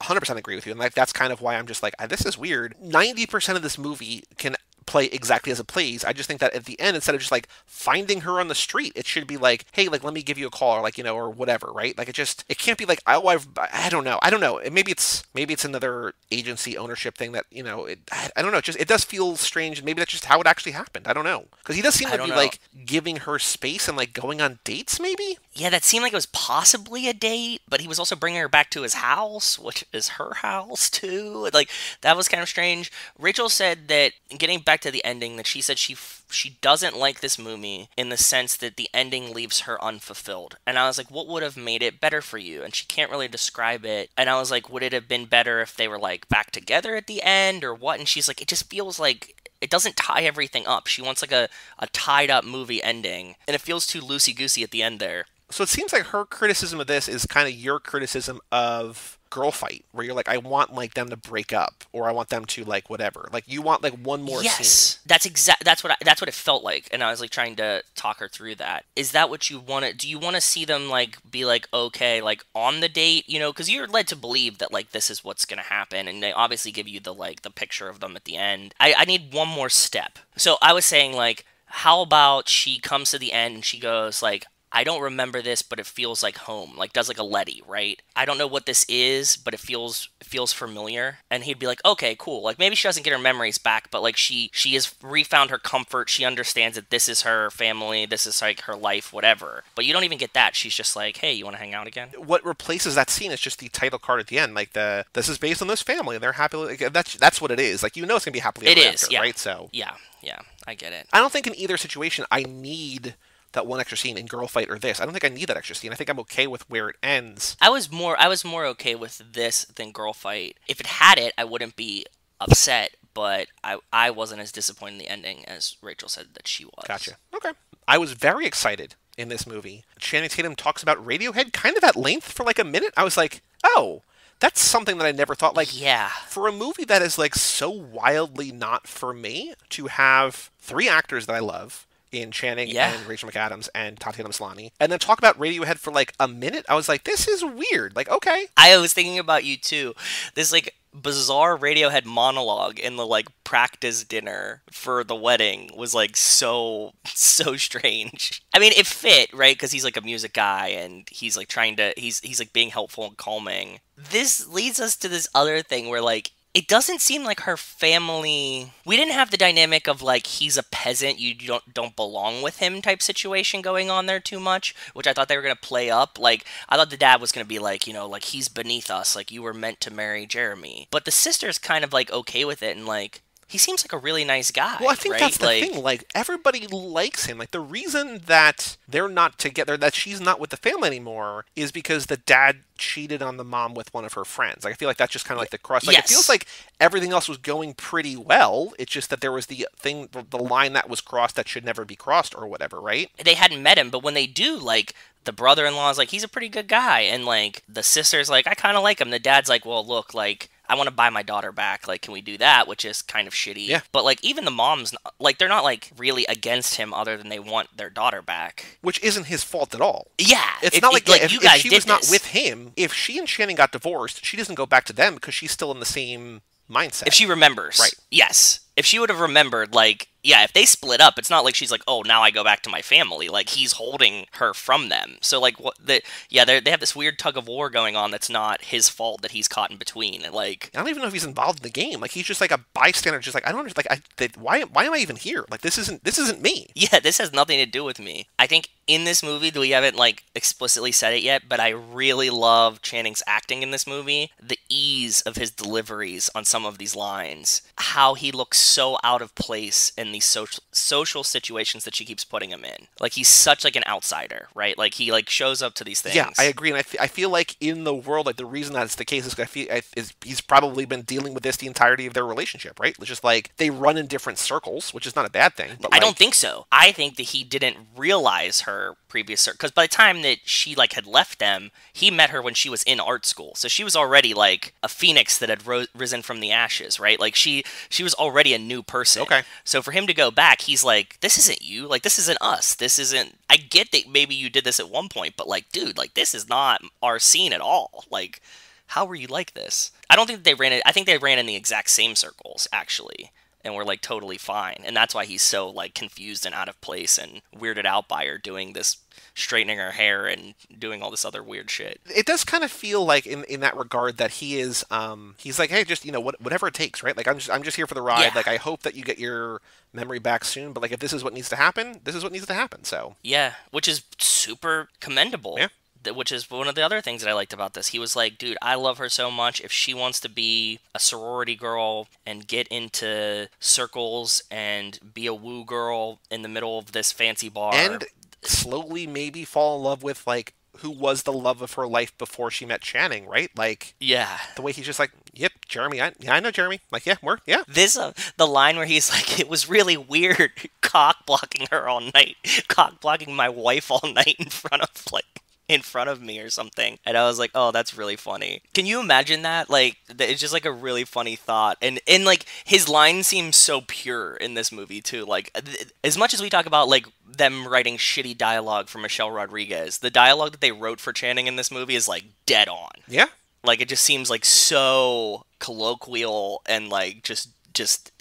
100% agree with you. And, like, that's kind of why I'm just like, this is weird. 90% of this movie can play exactly as it plays. I just think that at the end, instead of just like finding her on the street, it should be like, hey, like let me give you a call, or like, you know, or whatever, right? Like it can't be like, oh, I don't know. Maybe it's another agency ownership thing that, you know, I don't know. It does feel strange. Maybe that's just how it actually happened. I don't know, because he does seem to be like giving her space and like going on dates, maybe. Yeah, that seemed like it was possibly a date, but he was also bringing her back to his house, which is her house too. Like that was kind of strange. Rachel said that, getting back to the ending, that she said she doesn't like this movie in the sense that the ending leaves her unfulfilled. And I was like, what would have made it better for you? And she can't really describe it. And I was like, would it have been better if they were like back together at the end or what? And she's like, it just feels like it doesn't tie everything up. She wants like a tied up movie ending, and it feels too loosey-goosey at the end there. So it seems like her criticism of this is kind of your criticism of Girl Fight, where you're like, I want like them to break up, or I want them to like whatever. Like you want like one more scene. That's what it felt like, and I was like trying to talk her through that. Is that what you want? Do you want to see them like be like okay, like on the date, you know? Because you're led to believe that like this is what's gonna happen, and they obviously give you the picture of them at the end. I need one more step. So I was saying like, how about she comes to the end and she goes like, I don't remember this, but it feels like home. Like, does like a Letty, right? I don't know what this is, but it feels familiar. And he'd be like, okay, cool. Like, maybe she doesn't get her memories back, but like she has refound her comfort. She understands that this is her family, this is like her life, whatever. But you don't even get that. She's just like, hey, you want to hang out again? What replaces that scene is just the title card at the end. Like this is based on this family, and they're happy. Like, that's what it is. Like, you know, it's gonna be happily ever after, yeah. right? So yeah, I get it. I don't think in either situation I need that one extra scene in Girl Fight or this. I don't think I need that extra scene. I think I'm okay with where it ends. I was more okay with this than Girl Fight. If it had it, I wouldn't be upset, but I wasn't as disappointed in the ending as Rachel said that she was. Gotcha. Okay. I was very excited in this movie. Channing Tatum talks about Radiohead kind of at length for like a minute. I was like, oh, that's something that I never thought. Like, yeah, for a movie that is like so wildly not for me, to have three actors that I love in Channing and Rachel McAdams and Tatiana Maslany, and then talk about Radiohead for like a minute, I was like, this is weird. Like, okay. I was thinking about you too. This like bizarre Radiohead monologue in the like practice dinner for the wedding was like so strange. I mean, it fit, right? Because he's like a music guy and he's like he's like being helpful and calming. This leads us to this other thing where like, it doesn't seem like her family. We didn't have the dynamic of like he's a peasant, you don't belong with him type situation going on there too much, which I thought they were gonna play up. Like I thought the dad was gonna be like, you know, like he's beneath us, like you were meant to marry Jeremy. But the sister's kind of like okay with it and like, he seems like a really nice guy. Well, I think right? that's the thing. Like, everybody likes him. Like, the reason that they're not together, that she's not with the family anymore, is because the dad cheated on the mom with one of her friends. Like, I feel like that's just kind of like the cross. Like, It feels like everything else was going pretty well. It's just that there was the line that was crossed that should never be crossed or whatever, right? They hadn't met him, but when they do, like, the brother-in-law is like, he's a pretty good guy. And, like, the sister's like, I kind of like him. The dad's like, well, look, like, I want to buy my daughter back. Like, can we do that? Which is kind of shitty. Yeah. But, like, even the moms, like, they're not, like, really against him other than they want their daughter back. Which isn't his fault at all. Yeah. It's not like if she was not with him, if she and Channing got divorced, she doesn't go back to them because she's still in the same mindset. If she remembers. Right. Yes. If she would have remembered, like, yeah, if they split up, it's not like she's like, oh, now I go back to my family. Like, he's holding her from them. So, like, they have this weird tug of war going on that's not his fault that he's caught in between. And, like, I don't even know if he's involved in the game. Like, he's just like a bystander. Just like, I don't understand. Like, why am I even here? Like, this isn't me. Yeah, this has nothing to do with me. I think in this movie, we haven't like explicitly said it yet, but I really love Channing's acting in this movie. The ease of his deliveries on some of these lines, how he looks so out of place in these social situations that she keeps putting him in. Like, he's such like an outsider, right? Like, he like shows up to these things. Yeah, I agree, and I feel like in the world, like the reason that's the case is he's probably been dealing with this the entirety of their relationship, right? It's just like they run in different circles, which is not a bad thing. But I don't think so. I think that he didn't realize her previous circle, because by the time that she like had left them, he met her when she was in art school, so she was already like a phoenix that had risen from the ashes, right? Like she was already a new person. Okay. So for him to go back, he's like, this isn't you, like this isn't us, this isn't. I get that maybe you did this at one point, but like, dude, like this is not our scene at all. Like, how were you like this? I don't think they ran it. I think they ran in the exact same circles, actually. and we're like totally fine. And that's why he's so like confused and out of place and weirded out by her doing this, straightening her hair and doing all this other weird shit. It does kind of feel like in that regard that he is he's like, hey, just whatever it takes, right? Like I'm just here for the ride. Yeah. Like I hope that you get your memory back soon, but like if this is what needs to happen, this is what needs to happen. So yeah, which is super commendable. Yeah. Which is one of the other things that I liked about this. He was like, dude, I love her so much. If she wants to be a sorority girl and get into circles and be a woo girl in the middle of this fancy bar. And slowly maybe fall in love with, like, who was the love of her life before she met Channing, right? Like, yeah. The way he's just like, yep, Jeremy, I know Jeremy. Like, yeah, This, the line where he's like, it was really weird cock blocking her all night. Cock blocking my wife all night in front of me or something. And I was like, oh, that's really funny. Can you imagine that? Like, it's just like a really funny thought. And like, his line seems so pure in this movie too. Like, as much as we talk about like them writing shitty dialogue for Michelle Rodriguez, the dialogue that they wrote for Channing in this movie is like dead on. Yeah. Like, it just seems like so colloquial and like just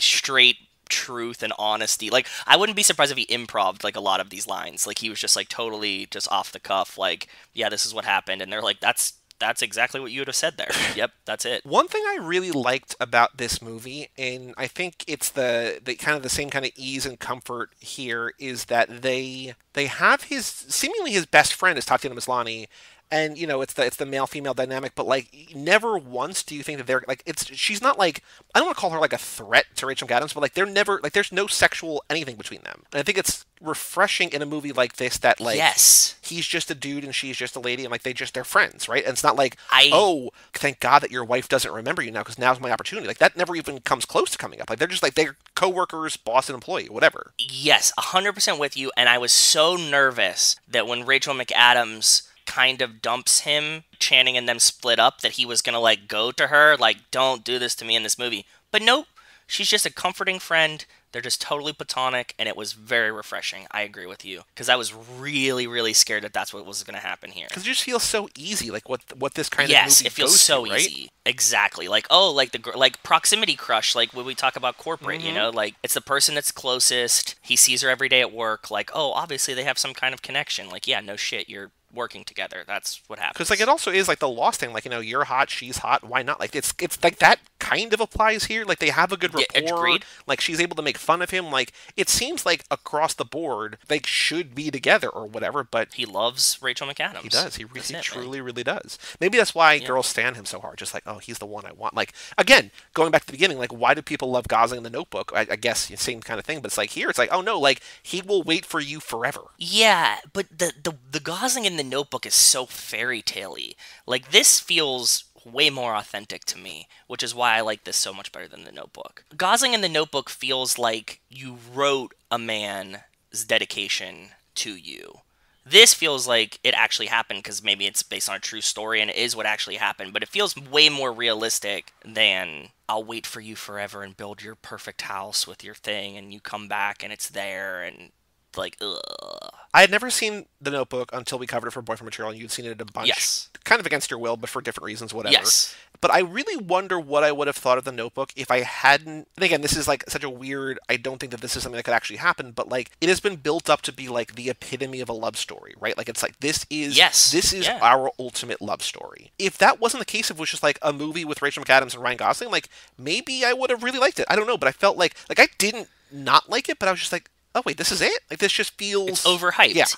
straight truth and honesty. Like, I wouldn't be surprised if he improv'd like a lot of these lines. Like, he was just like totally just off the cuff, like, yeah, this is what happened, and they're like, that's exactly what you would have said there. Yep, that's it. One thing I really liked about this movie, and I think it's the kind of the same kind of ease and comfort here, is that they have seemingly his best friend is Tatiana Maslany. And, it's the male-female dynamic, but, like, never once do you think that they're, like, she's not, like, I don't want to call her, like, a threat to Rachel McAdams, but, like, they're never, like, there's no sexual anything between them. And I think it's refreshing in a movie like this that, like, yes, he's just a dude and she's just a lady, and, like, they're friends, right? And it's not like, oh, thank God that your wife doesn't remember you now, because now's my opportunity. Like, that never even comes close to coming up. Like, they're just, like, they're co-workers, boss and employee, whatever. Yes, 100% with you, and I was so nervous that when Rachel McAdams kind of dumps him, Channing and them split up, that he was gonna like go to her like, don't do this to me in this movie. But nope, she's just a comforting friend. They're just totally platonic, and it was very refreshing. I agree with you, because I was really, really scared that that's what was going to happen here. Because it just feels so easy, like what this kind of movie Yes, it feels so to, right? easy. Exactly. Like, oh, like proximity crush, like when we talk about corporate, like it's the person that's closest. He sees her every day at work. Like, oh, obviously they have some kind of connection. Like, yeah, no shit, you're working together. That's what happens. Because like it also is like the Lost thing. Like, you're hot, she's hot. Why not? Like it's like that kind of applies here. Like they have a good rapport. Yeah, agreed. Like she's able to make fun of him. Like it seems like across the board they should be together or whatever. But he loves Rachel McAdams. He does. He truly, really does. Maybe that's why girls stand him so hard. Just like, oh, he's the one I want. Like again, going back to the beginning, like why do people love Gosling in The Notebook? I guess same kind of thing. But it's like here, it's like, oh no, like he will wait for you forever. Yeah, but the Gosling in The Notebook is so fairy tale-y. Like this feels way more authentic to me, which is why I like this so much better than The Notebook. Gosling in The Notebook feels like you wrote a man's dedication to you. This feels like it actually happened, because maybe it's based on a true story and it is what actually happened, but it feels way more realistic than I'll wait for you forever and build your perfect house with your thing and you come back and it's there and like, ugh. I had never seen The Notebook until we covered it for Boyfriend Material, and you'd seen it a bunch. Yes. Kind of against your will, but for different reasons, whatever. Yes. But I really wonder what I would have thought of The Notebook if I hadn't... And again, this is like such a weird... I don't think that this is something that could actually happen, but like it has been built up to be like the epitome of a love story, right? Like it's like this is our ultimate love story. If that wasn't the case, if it was just like a movie with Rachel McAdams and Ryan Gosling, like maybe I would have really liked it. I don't know, but I felt like I didn't not like it, but I was just like, oh wait, this is it? Like this just feels... It's overhyped.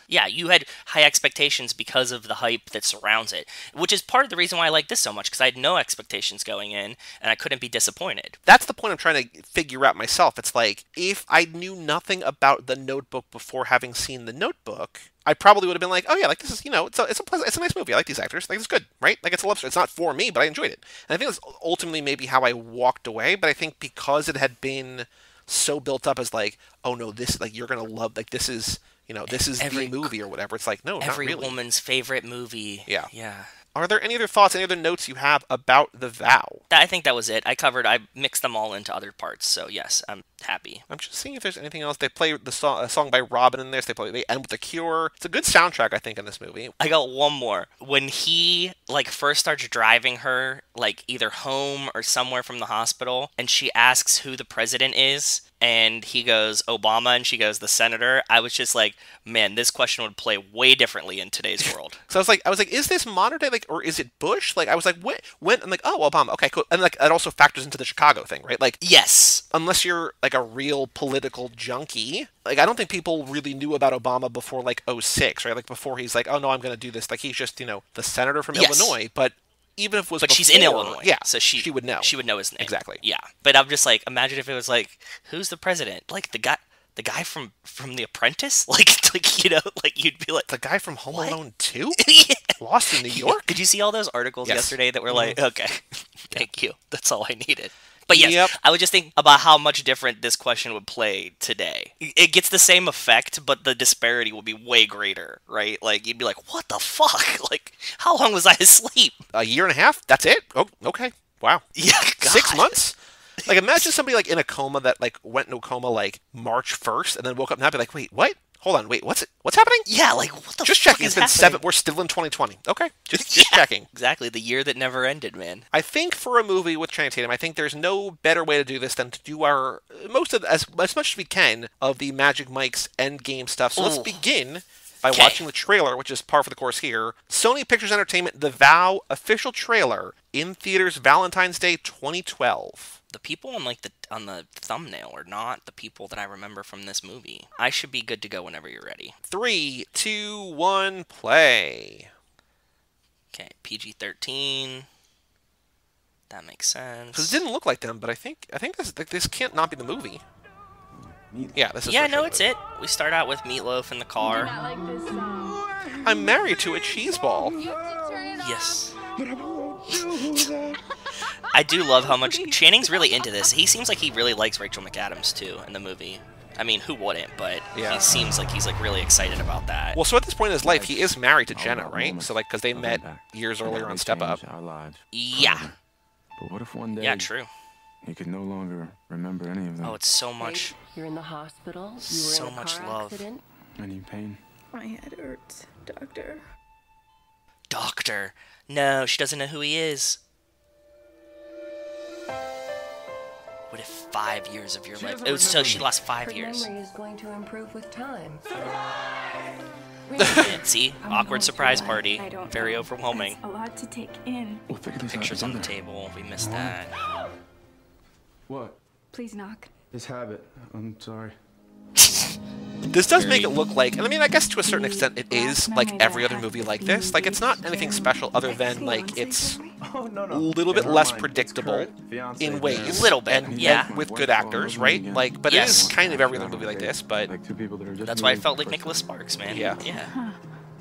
Yeah, you had high expectations because of the hype that surrounds it, which is part of the reason why I like this so much, because I had no expectations going in, and I couldn't be disappointed. That's the point I'm trying to figure out myself. It's like, if I knew nothing about The Notebook before having seen The Notebook, I probably would have been like, oh yeah, like this is, it's a nice movie. I like these actors. Like it's good, right? Like it's a love story. It's not for me, but I enjoyed it. And I think that's ultimately maybe how I walked away, but I think because it had been so built up as like, oh no, this like you're gonna love, like this is the movie or whatever. It's like, no, not really. Every woman's favorite movie. Yeah. Are there any other thoughts, any other notes you have about The Vow? I think that was it. I mixed them all into other parts, so yes, I'm happy. I'm just seeing if there's anything else. They play a song by Robin in this. They end with The Cure. It's a good soundtrack, I think, in this movie. I got one more. When he, first starts driving her, either home or somewhere from the hospital, and she asks who the president is, and he goes, Obama, and she goes, the senator, I was just like, man, this question would play way differently in today's world. So I was like, is this modern day, or is it Bush? I was like, when? I'm like, oh, Obama, okay, cool. And it also factors into the Chicago thing, right? Yes. Unless you're a real political junkie, I don't think people really knew about Obama before '06, right? Before he's like, oh no, I'm going to do this. He's just the senator from Illinois, but. Even if it was But before, she's in Illinois. Yeah, so she would know. She would know his name. Exactly. Yeah. But I'm just imagine if it was who's the president? The guy from The Apprentice? You'd be like... The guy from Home Alone 2? Yeah. Lost in New York? Did you see all those articles yesterday that were okay, thank you. That's all I needed. But yes, I would just think about how much different this question would play today. It gets the same effect, but the disparity would be way greater, right? You'd be like, what the fuck? How long was I asleep? A year and a half? That's it? Oh, okay. Wow. Yeah, God. 6 months? Imagine somebody in a coma that went into a coma March 1st and then woke up and I'd be like, wait, what? Hold on, wait, what's happening? Yeah, what the just fuck checking. is It's been happening? 7. We're still in 2020. Okay, just checking. Exactly, the year that never ended, man. I think for a movie with Channing Tatum, I think there's no better way to do this than to do our as much as we can of the Magic Mike's Endgame stuff. So let's begin by watching the trailer, which is par for the course here. Sony Pictures Entertainment, The Vow official trailer in theaters Valentine's Day 2012. The people on on the thumbnail are not the people that I remember from this movie. I should be good to go whenever you're ready. 3, 2, 1, play. Okay, PG-13. That makes sense. Because it didn't look like them, but I think this can't not be the movie. Yeah, this is. Yeah, no, it's it. We start out with Meatloaf in the car. I'm married to a cheese ball. Yes. I do love how much Channing's really into this. He seems like he really likes Rachel McAdams too in the movie. I mean, who wouldn't? But he seems like he's really excited about that. Well, so at this point in his life, he is married to Jenna, right? So because they met years earlier on Step Up. Yeah. But what if one day? Yeah, true. He could no longer remember any of them. Oh, it's so much. You're in the hospital. You were So in a much car love. accident. Any pain? My head hurts, doctor. Doctor. No, she doesn't know who he is. What if 5 years of your life? Oh, so she lost 5 Her years. memory is going to improve with time. And see, awkward surprise party. I don't Very know. overwhelming. That's a lot to take in. We'll figure this Pictures out on the together. table. We missed that. What? Please knock. This habit. I'm sorry. This does make it look like, and I mean, I guess to a certain extent, it is like every other movie like this. It's not anything special other than it's a little bit less predictable in ways. Little bit, and, yeah. and with good actors, right? But it is kind of every other movie like this. But That's why I felt like Nicholas Sparks, man. Yeah. Yeah.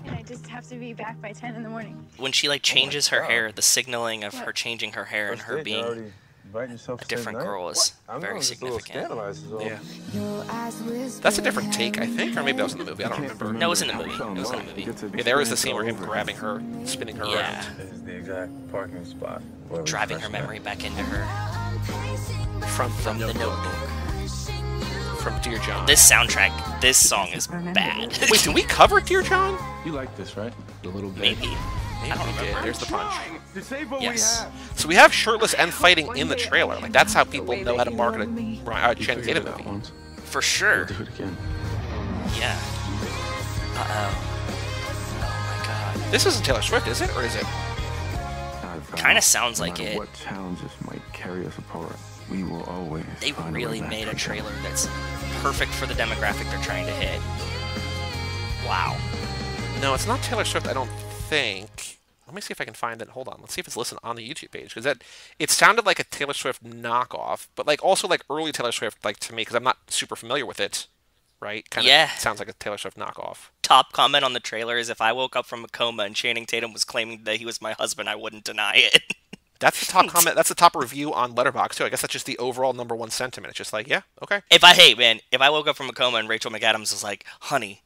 And I just have to be back by 10 in the morning. When she changes her hair, the signaling of her changing her hair and her being a different girl is very significant. yeah, that's a different take, I think, or maybe that was in the movie. I don't remember. No, it was in the movie. It was in the movie. Yeah, there is the scene where him grabbing her, spinning her Yeah. around This is the exact parking spot. Driving her memory back into her from the Notebook. from Dear John. This soundtrack, this song is bad. Wait, did we cover Dear John? You like this, right? A little bit. Maybe. I don't We did. remember. There's the punch. Yes. So we have shirtless and fighting in the trailer. That's how people know how to market a Channing Tatum movie. Once. For sure. Do it again. Yeah. Oh my god. This isn't Taylor Swift, is it? Or is it? Kinda sounds no like matter it. What challenges might carry us apart, we will always. They find really way back made a together. trailer that's perfect for the demographic they're trying to hit. Wow. No, it's not Taylor Swift, I don't think. Let me see if I can find it. Hold on. Let's see if it's listed on the YouTube page. Because it sounded like a Taylor Swift knockoff, but also early Taylor Swift, to me, because I'm not super familiar with it, right? Yeah. Sounds like a Taylor Swift knockoff. Top comment on the trailer is, if I woke up from a coma and Channing Tatum was claiming that he was my husband, I wouldn't deny it. That's the top comment. That's the top review on Letterboxd too. I guess that's just the overall #1 sentiment. It's just yeah, okay. If I woke up from a coma and Rachel McAdams was like, honey,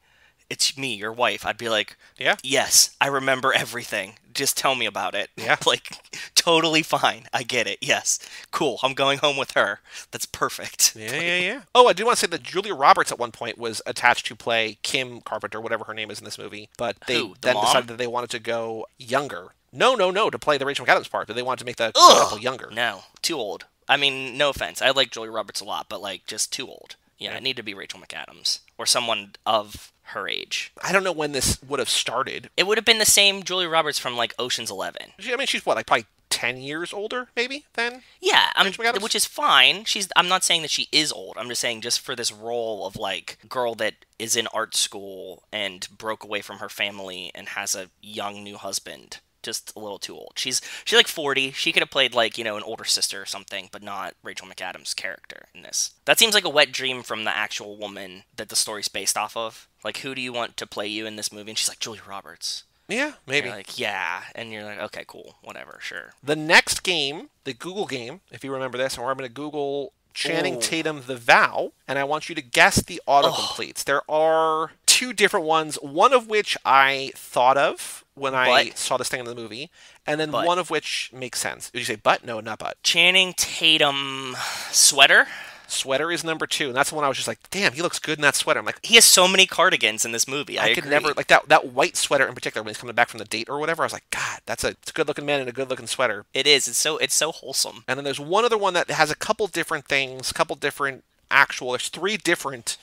it's me, your wife, I'd be like, Yeah? yes, I remember everything. just tell me about it. Yeah. Like, totally fine. I get it. Yes. Cool. I'm going home with her. That's perfect. Yeah. Oh, I do want to say that Julia Roberts at one point was attached to play Kim Carpenter, whatever her name is in this movie, but they then decided that they wanted to go younger. No, to play the Rachel McAdams part, but they wanted to make the couple younger. No, too old. I mean, no offense. I like Julia Roberts a lot, but, like, just too old. Yeah, it need to be Rachel McAdams. Or someone of her age. I don't know when this would have started. It would have been the same Julia Roberts from, like, Ocean's 11. I mean, she's what, like, probably 10 years older, maybe, than Yeah, Rachel McAdams? which is fine. I'm not saying that she is old. I'm just saying just for this role of, like, girl that is in art school and broke away from her family and has a young new husband. Just a little too old. She's like 40. She could have played, like, you know, an older sister or something, but not Rachel McAdams' character in this. That seems like a wet dream from the actual woman that the story's based off of. Like, who do you want to play you in this movie? And she's like, Julia Roberts. Yeah, maybe. You're like, yeah. And you're like, okay, cool. Whatever, sure. The next game, the Google game, if you remember this, and I'm going to Google Channing Tatum, The Vow, and I want you to guess the autocompletes. There are 2 different ones, one of which I thought of when I saw this thing in the movie, and then one of which makes sense. Did you say but? No, not but. Channing Tatum sweater? Sweater is number 2, and that's the one I was just like, damn, he looks good in that sweater. I'm like, he has so many cardigans in this movie. I could agree. never, like that white sweater in particular when he's coming back from the date or whatever, I was like, God, it's a good-looking man in a good-looking sweater. It is. It's so wholesome. And then there's one other one that has a couple different things, there's 3 different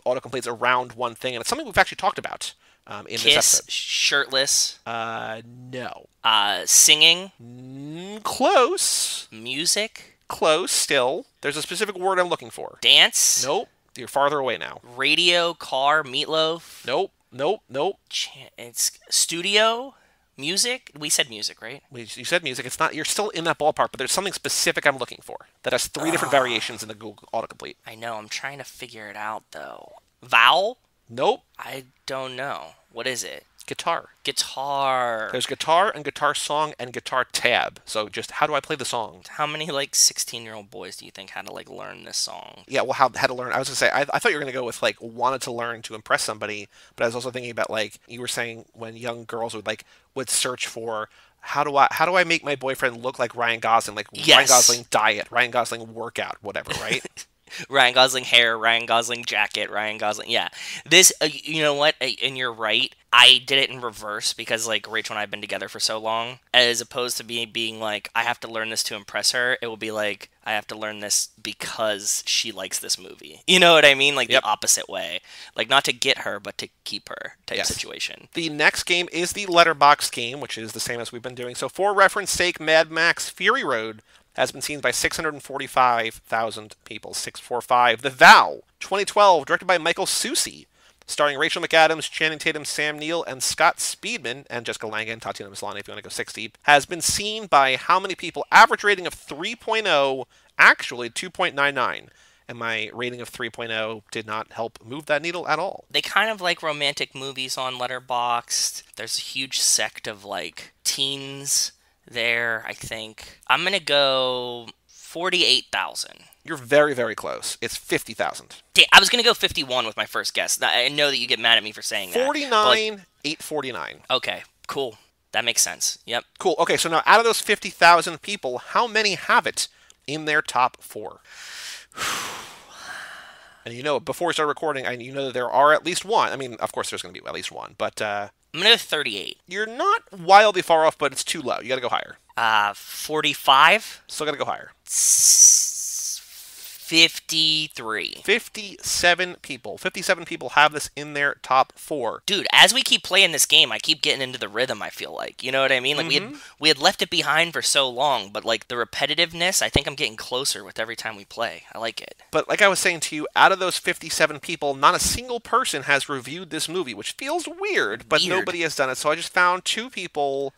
autocompletes around one thing, and it's something we've actually talked about in this episode. Shirtless. No. Singing. Close. Music. Close still. There's a specific word I'm looking for. Dance. Nope. You're farther away now. Radio, car, meatloaf. Nope. It's studio. Music. We said music, right? You said music. It's not. You're still in that ballpark, but there's something specific I'm looking for that has 3 different variations in the Google autocomplete. I know. I'm trying to figure it out though. Vowel. Nope. I don't know. What is it? Guitar. There's guitar and guitar song and guitar tab. So just how do I play the song? How many like 16-year-old boys do you think had to like learn this song? Yeah, well, how to learn? I was gonna say I thought you were gonna go with like wanted to learn to impress somebody, but I was also thinking about like you were saying when young girls would search for how do I make my boyfriend look like Ryan Gosling, like Ryan Gosling diet, Ryan Gosling workout, whatever, right? Ryan Gosling hair, Ryan Gosling jacket, Ryan Gosling. Yeah. This, you know what? And you're right. I did it in reverse because, like, Rachel and I have been together for so long. As opposed to being like, I have to learn this to impress her, it will be like, I have to learn this because she likes this movie. You know what I mean? Like, the opposite way. Like, not to get her, but to keep her type situation. The next game is the Letterboxd game, which is the same as we've been doing. So, for reference sake, Mad Max Fury Road has been seen by 645,000 people. 645. The Vow, 2012, directed by Michael Susi, starring Rachel McAdams, Channing Tatum, Sam Neill, and Scott Speedman, and Jessica Lange, Tatiana Maslany, if you want to go 6 deep, has been seen by how many people? Average rating of 3.0, actually 2.99. And my rating of 3.0 did not help move that needle at all. They kind of like romantic movies on Letterboxd. There's a huge sect of, like, teens there, I think. I'm going to go 48,000. You're very, very close. It's 50,000. I was going to go 51 with my first guess. I know that you get mad at me for saying that. 49,849. Okay, cool. That makes sense. Yep. Cool. Okay, so now out of those 50,000 people, how many have it in their top 4? And you know, before we start recording, you know that there are at least one. I mean, of course there's going to be at least one, but I'm going to go 38. You're not wildly far off, but it's too low. You got to go higher. 45? Still got to go higher. 53. 57 people. 57 people have this in their top 4. Dude, as we keep playing this game, I keep getting into the rhythm, I feel like. You know what I mean? Like, we had left it behind for so long, but, like, the repetitiveness, I think I'm getting closer with every time we play. I like it. But like I was saying to you, out of those 57 people, not a single person has reviewed this movie, which feels weird, but nobody has done it. So I just found 2 people.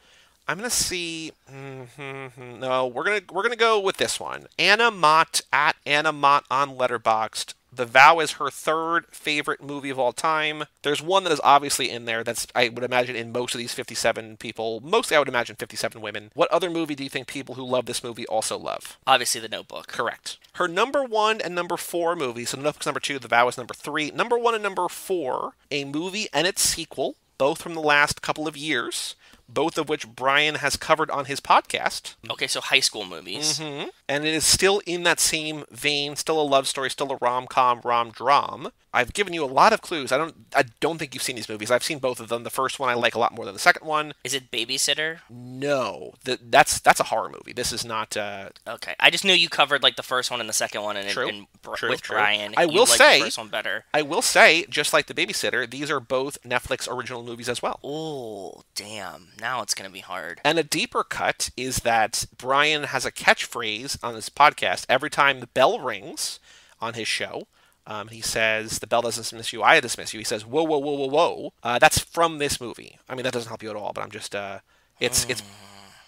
I'm gonna see. No, we're gonna go with this one. Anna Mott at Anna Mott on Letterboxd. The Vow is her 3rd favorite movie of all time. There's one that is obviously in there. That's, I would imagine, in most of these 57 people. Mostly, I would imagine 57 women. What other movie do you think people who love this movie also love? Obviously, The Notebook. Correct. Her number 1 and number 4 movies. So The Notebook's number 2. The Vow is number 3. Number 1 and number 4, a movie and its sequel, both from the last couple of years, both of which Brian has covered on his podcast. Okay, so high school movies. Mm-hmm. And it is still in that same vein, still a love story, still a rom-com, rom-dram. I've given you a lot of clues. I don't think you've seen these movies. I've seen both of them. The first one I like a lot more than the second one. Is it Babysitter? No. That's a horror movie. This is not... Okay. I just knew you covered like the first one and the second one with Brian. I will say... the first one better. I will say, just like The Babysitter, these are both Netflix original movies as well. Oh, damn. Now it's going to be hard. And a deeper cut is that Brian has a catchphrase on his podcast every time the bell rings on his show. He says, the bell doesn't dismiss you, I dismiss you. He says, whoa, whoa, whoa, whoa, whoa. That's from this movie. I mean, that doesn't help you at all, but I'm just, it's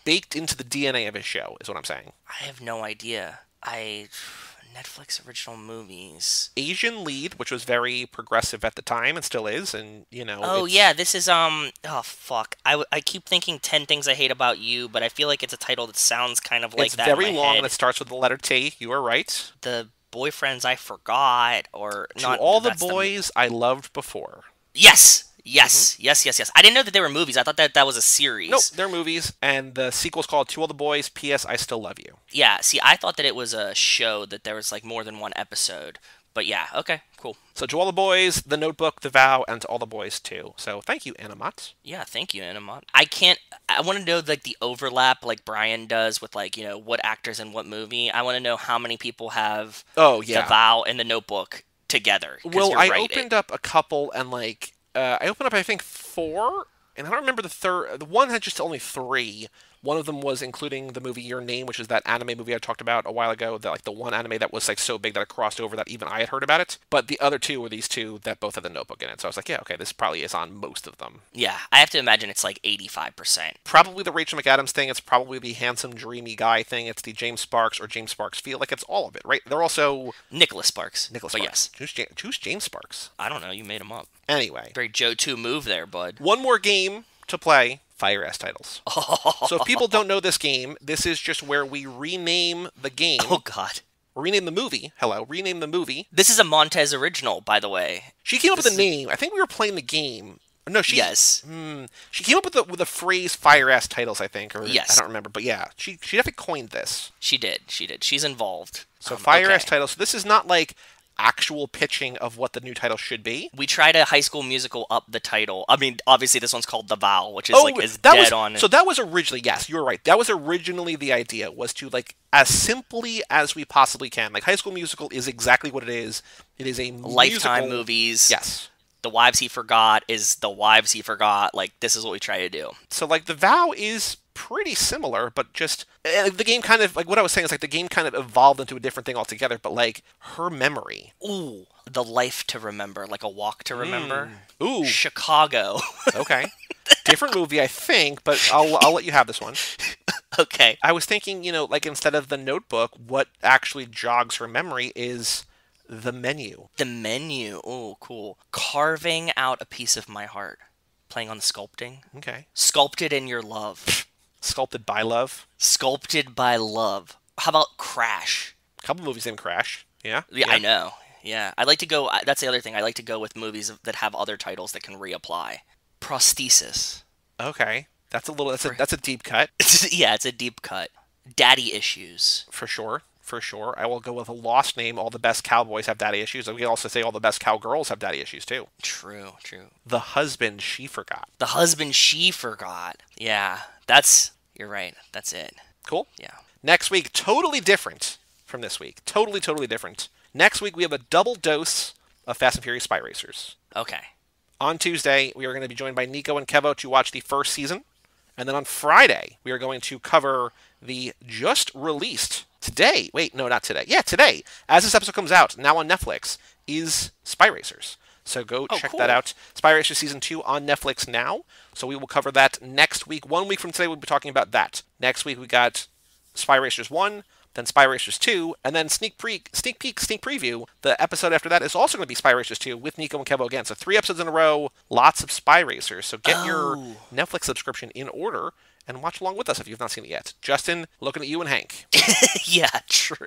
baked into the DNA of his show, is what I'm saying. I have no idea. Netflix original movies. Asian Lead, which was very progressive at the time and still is, and, you know... Oh, yeah, this is, oh, fuck. I keep thinking 10 Things I Hate About You, but I feel like it's a title that sounds kind of like that in my It's very long, head. and it starts with the letter T. You are right. The Boyfriends I Forgot, or To not... All the Boys I Loved Before. Yes! Yes, yes. I didn't know that they were movies. I thought that was a series. Nope, they're movies, and the sequel's called To All the Boys, P.S. I Still Love You. Yeah, see, I thought that it was a show, that there was, like, more than one episode. But yeah, okay, cool. So To All the Boys, The Notebook, The Vow, and To All the Boys too. So thank you, Animat. Yeah, thank you, Animat. I want to know, like, the overlap, like Brian does with, like, you know, what actors in what movie. I want to know how many people have The Vow and The Notebook together. Well, I opened up a couple, and, like, I opened up, I think, 4, and I don't remember the third. The one had just only 3. One of them was including the movie Your Name, which is that anime movie I talked about a while ago, that, like, the one anime that was, like, so big that it crossed over that even I had heard about it. But the other 2 were these 2 that both had the Notebook in it. So I was like, yeah, okay, this probably is on most of them. Yeah, I have to imagine it's like 85%. Probably the Rachel McAdams thing. It's probably the handsome, dreamy guy thing. It's the James Sparks or James Sparks feel. Like, it's all of it, right? They're also... Nicholas Sparks. But yes. Who's James Sparks? I don't know. You made him up. Anyway. Very Joe 2 move there, bud. One more game to play. Fire S titles. So if people don't know this game, this is just where we rename the game. Oh, God. Rename the movie. Rename the movie. This is a Montez original, by the way. She came up with a name. I think we were playing the game. No, she... Yes. She came up with the phrase Fire S titles, I think. Or yes. I don't remember. But yeah, she definitely coined this. She did. She's involved. So Fire S titles. So this is not like actual pitching of what the new title should be. We tried a High School Musical up the title. I mean, obviously this one's called The Vow, which is dead on. So that was originally, yes, you're right. That was originally the idea, was to, like, as simply as we possibly can. Like, High School Musical is exactly what it is. It is a Lifetime movies. Yes. The Wives He Forgot is The Wives He Forgot. Like, this is what we try to do. So, like, The Vow is pretty similar, but just the game kind of, like, what I was saying is, like, the game kind of evolved into a different thing altogether, but, like, Her Memory. Ooh, The Life to Remember, like a Walk to Remember. Ooh. Chicago. Okay. Different movie, I think, but I'll let you have this one. Okay. I was thinking, you know, like, instead of The Notebook, what actually jogs her memory is The Menu. The Menu. Oh, cool. Carving Out a Piece of My Heart. Playing on the sculpting. Okay. Sculpted in Your Love. Sculpted by Love. Sculpted by Love. How about Crash? A couple movies named Crash. Yeah. Yeah, I know. Yeah. I like to go... That's the other thing. I like to go with movies that have other titles that can reapply. Prosthesis. Okay. That's a deep cut. Yeah, it's a deep cut. Daddy Issues. For sure. I will go with a lost name. All the best cowboys have daddy issues. And we can also say all the best cowgirls have daddy issues, too. True. The Husband She Forgot. The Husband She Forgot. Yeah, you're right. That's it. Cool? Yeah. Next week, totally different from this week. Totally different. Next week, we have a double dose of Fast and Furious Spy Racers. Okay. On Tuesday, we are going to be joined by Nico and Kevo to watch the first season. And then on Friday, we are going to cover the just released today. Wait, no, not today. Yeah, today. As this episode comes out, now on Netflix, is Spy Racers. So go check that out. Spy Racers Season 2 on Netflix now. So we will cover that next week. 1 week from today, we'll be talking about that. Next week, we got Spy Racers 1, then Spy Racers 2, and then sneak preview. The episode after that is also going to be Spy Racers 2 with Nico and Kevo again. So 3 episodes in a row, lots of Spy Racers. So get your Netflix subscription in order and watch along with us if you've not seen it yet. Justin, looking at you and Hank. Yeah, true.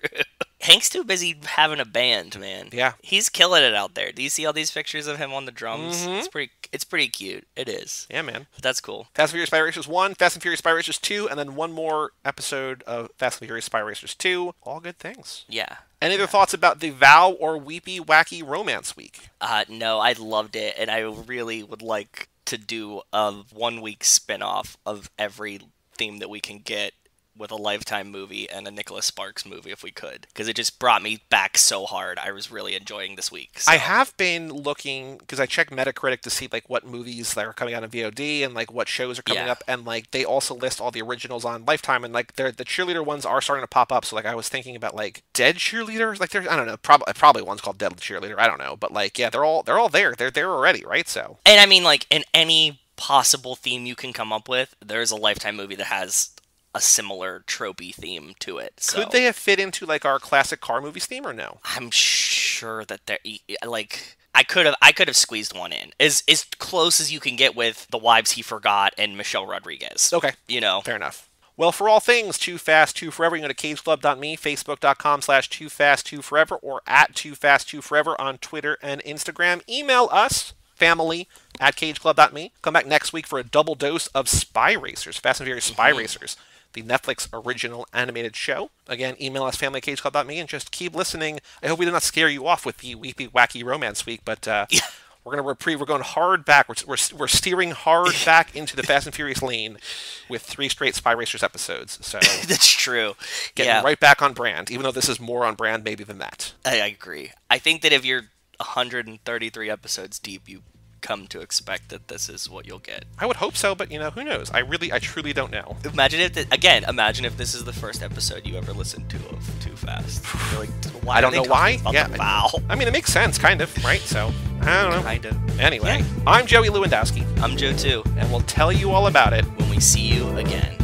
Hank's too busy having a band, man. Yeah. He's killing it out there. Do you see all these pictures of him on the drums? Mm-hmm. It's pretty cute. It is. Yeah, man. But that's cool. Fast and Furious Spy Racers 1, Fast and Furious Spy Racers 2, and then one more episode of Fast and Furious Spy Racers 2. All good things. Yeah. Any other thoughts about the Vow or Weepy Wacky Romance Week? No, I loved it, and I really would like to do a 1 week spin-off of every theme that we can get with a Lifetime movie and a Nicholas Sparks movie if we could, because it just brought me back so hard. I was really enjoying this week. So. I have been looking, because I check Metacritic to see like what movies that are coming out on VOD and like what shows are coming up, and like they also list all the originals on Lifetime, and like the cheerleader ones are starting to pop up. So like I was thinking about like Dead Cheerleaders, like there's, I don't know, probably one's called Dead Cheerleader, I don't know, but like yeah, they're all there. They're there already, right? So. And I mean, like in any possible theme you can come up with, there's a Lifetime movie that has a similar tropey theme to it. So. Could they have fit into like our classic car movies theme or no? I'm sure that they're like I could have squeezed one in as close as you can get with The Wives He Forgot and Michelle Rodriguez. Okay, you know, fair enough. Well, for all things Too Fast, Too Forever, you can go to cageclub.me, facebook.com/TooFastTooForever, or at TooFastTooForever on Twitter and Instagram. Email us, family@cageclub.me. Come back next week for a double dose of Spy Racers, Fast and Furious Spy Racers, the Netflix original animated show. Again, email us, family@cageclub.me, and just keep listening. I hope we did not scare you off with the Weepy Wacky Romance Week, but we're going to reprieve. We're going hard back. We're steering hard back into the Fast and Furious lane with 3 straight Spy Racers episodes. So that's true. Getting right back on brand, even though this is more on brand maybe than that. I agree. I think that if you're 133 episodes deep, you come to expect that this is what you'll get. I would hope so, but you know, who knows? I truly don't know. Imagine if this is the first episode you ever listened to of Too Fast. You're like, why I don't know why. Yeah, Wow. I mean, it makes sense, kind of, right? So I don't know. Kind of. Anyway, I'm Joey Lewandowski. I'm Joe too, and we'll tell you all about it when we see you again.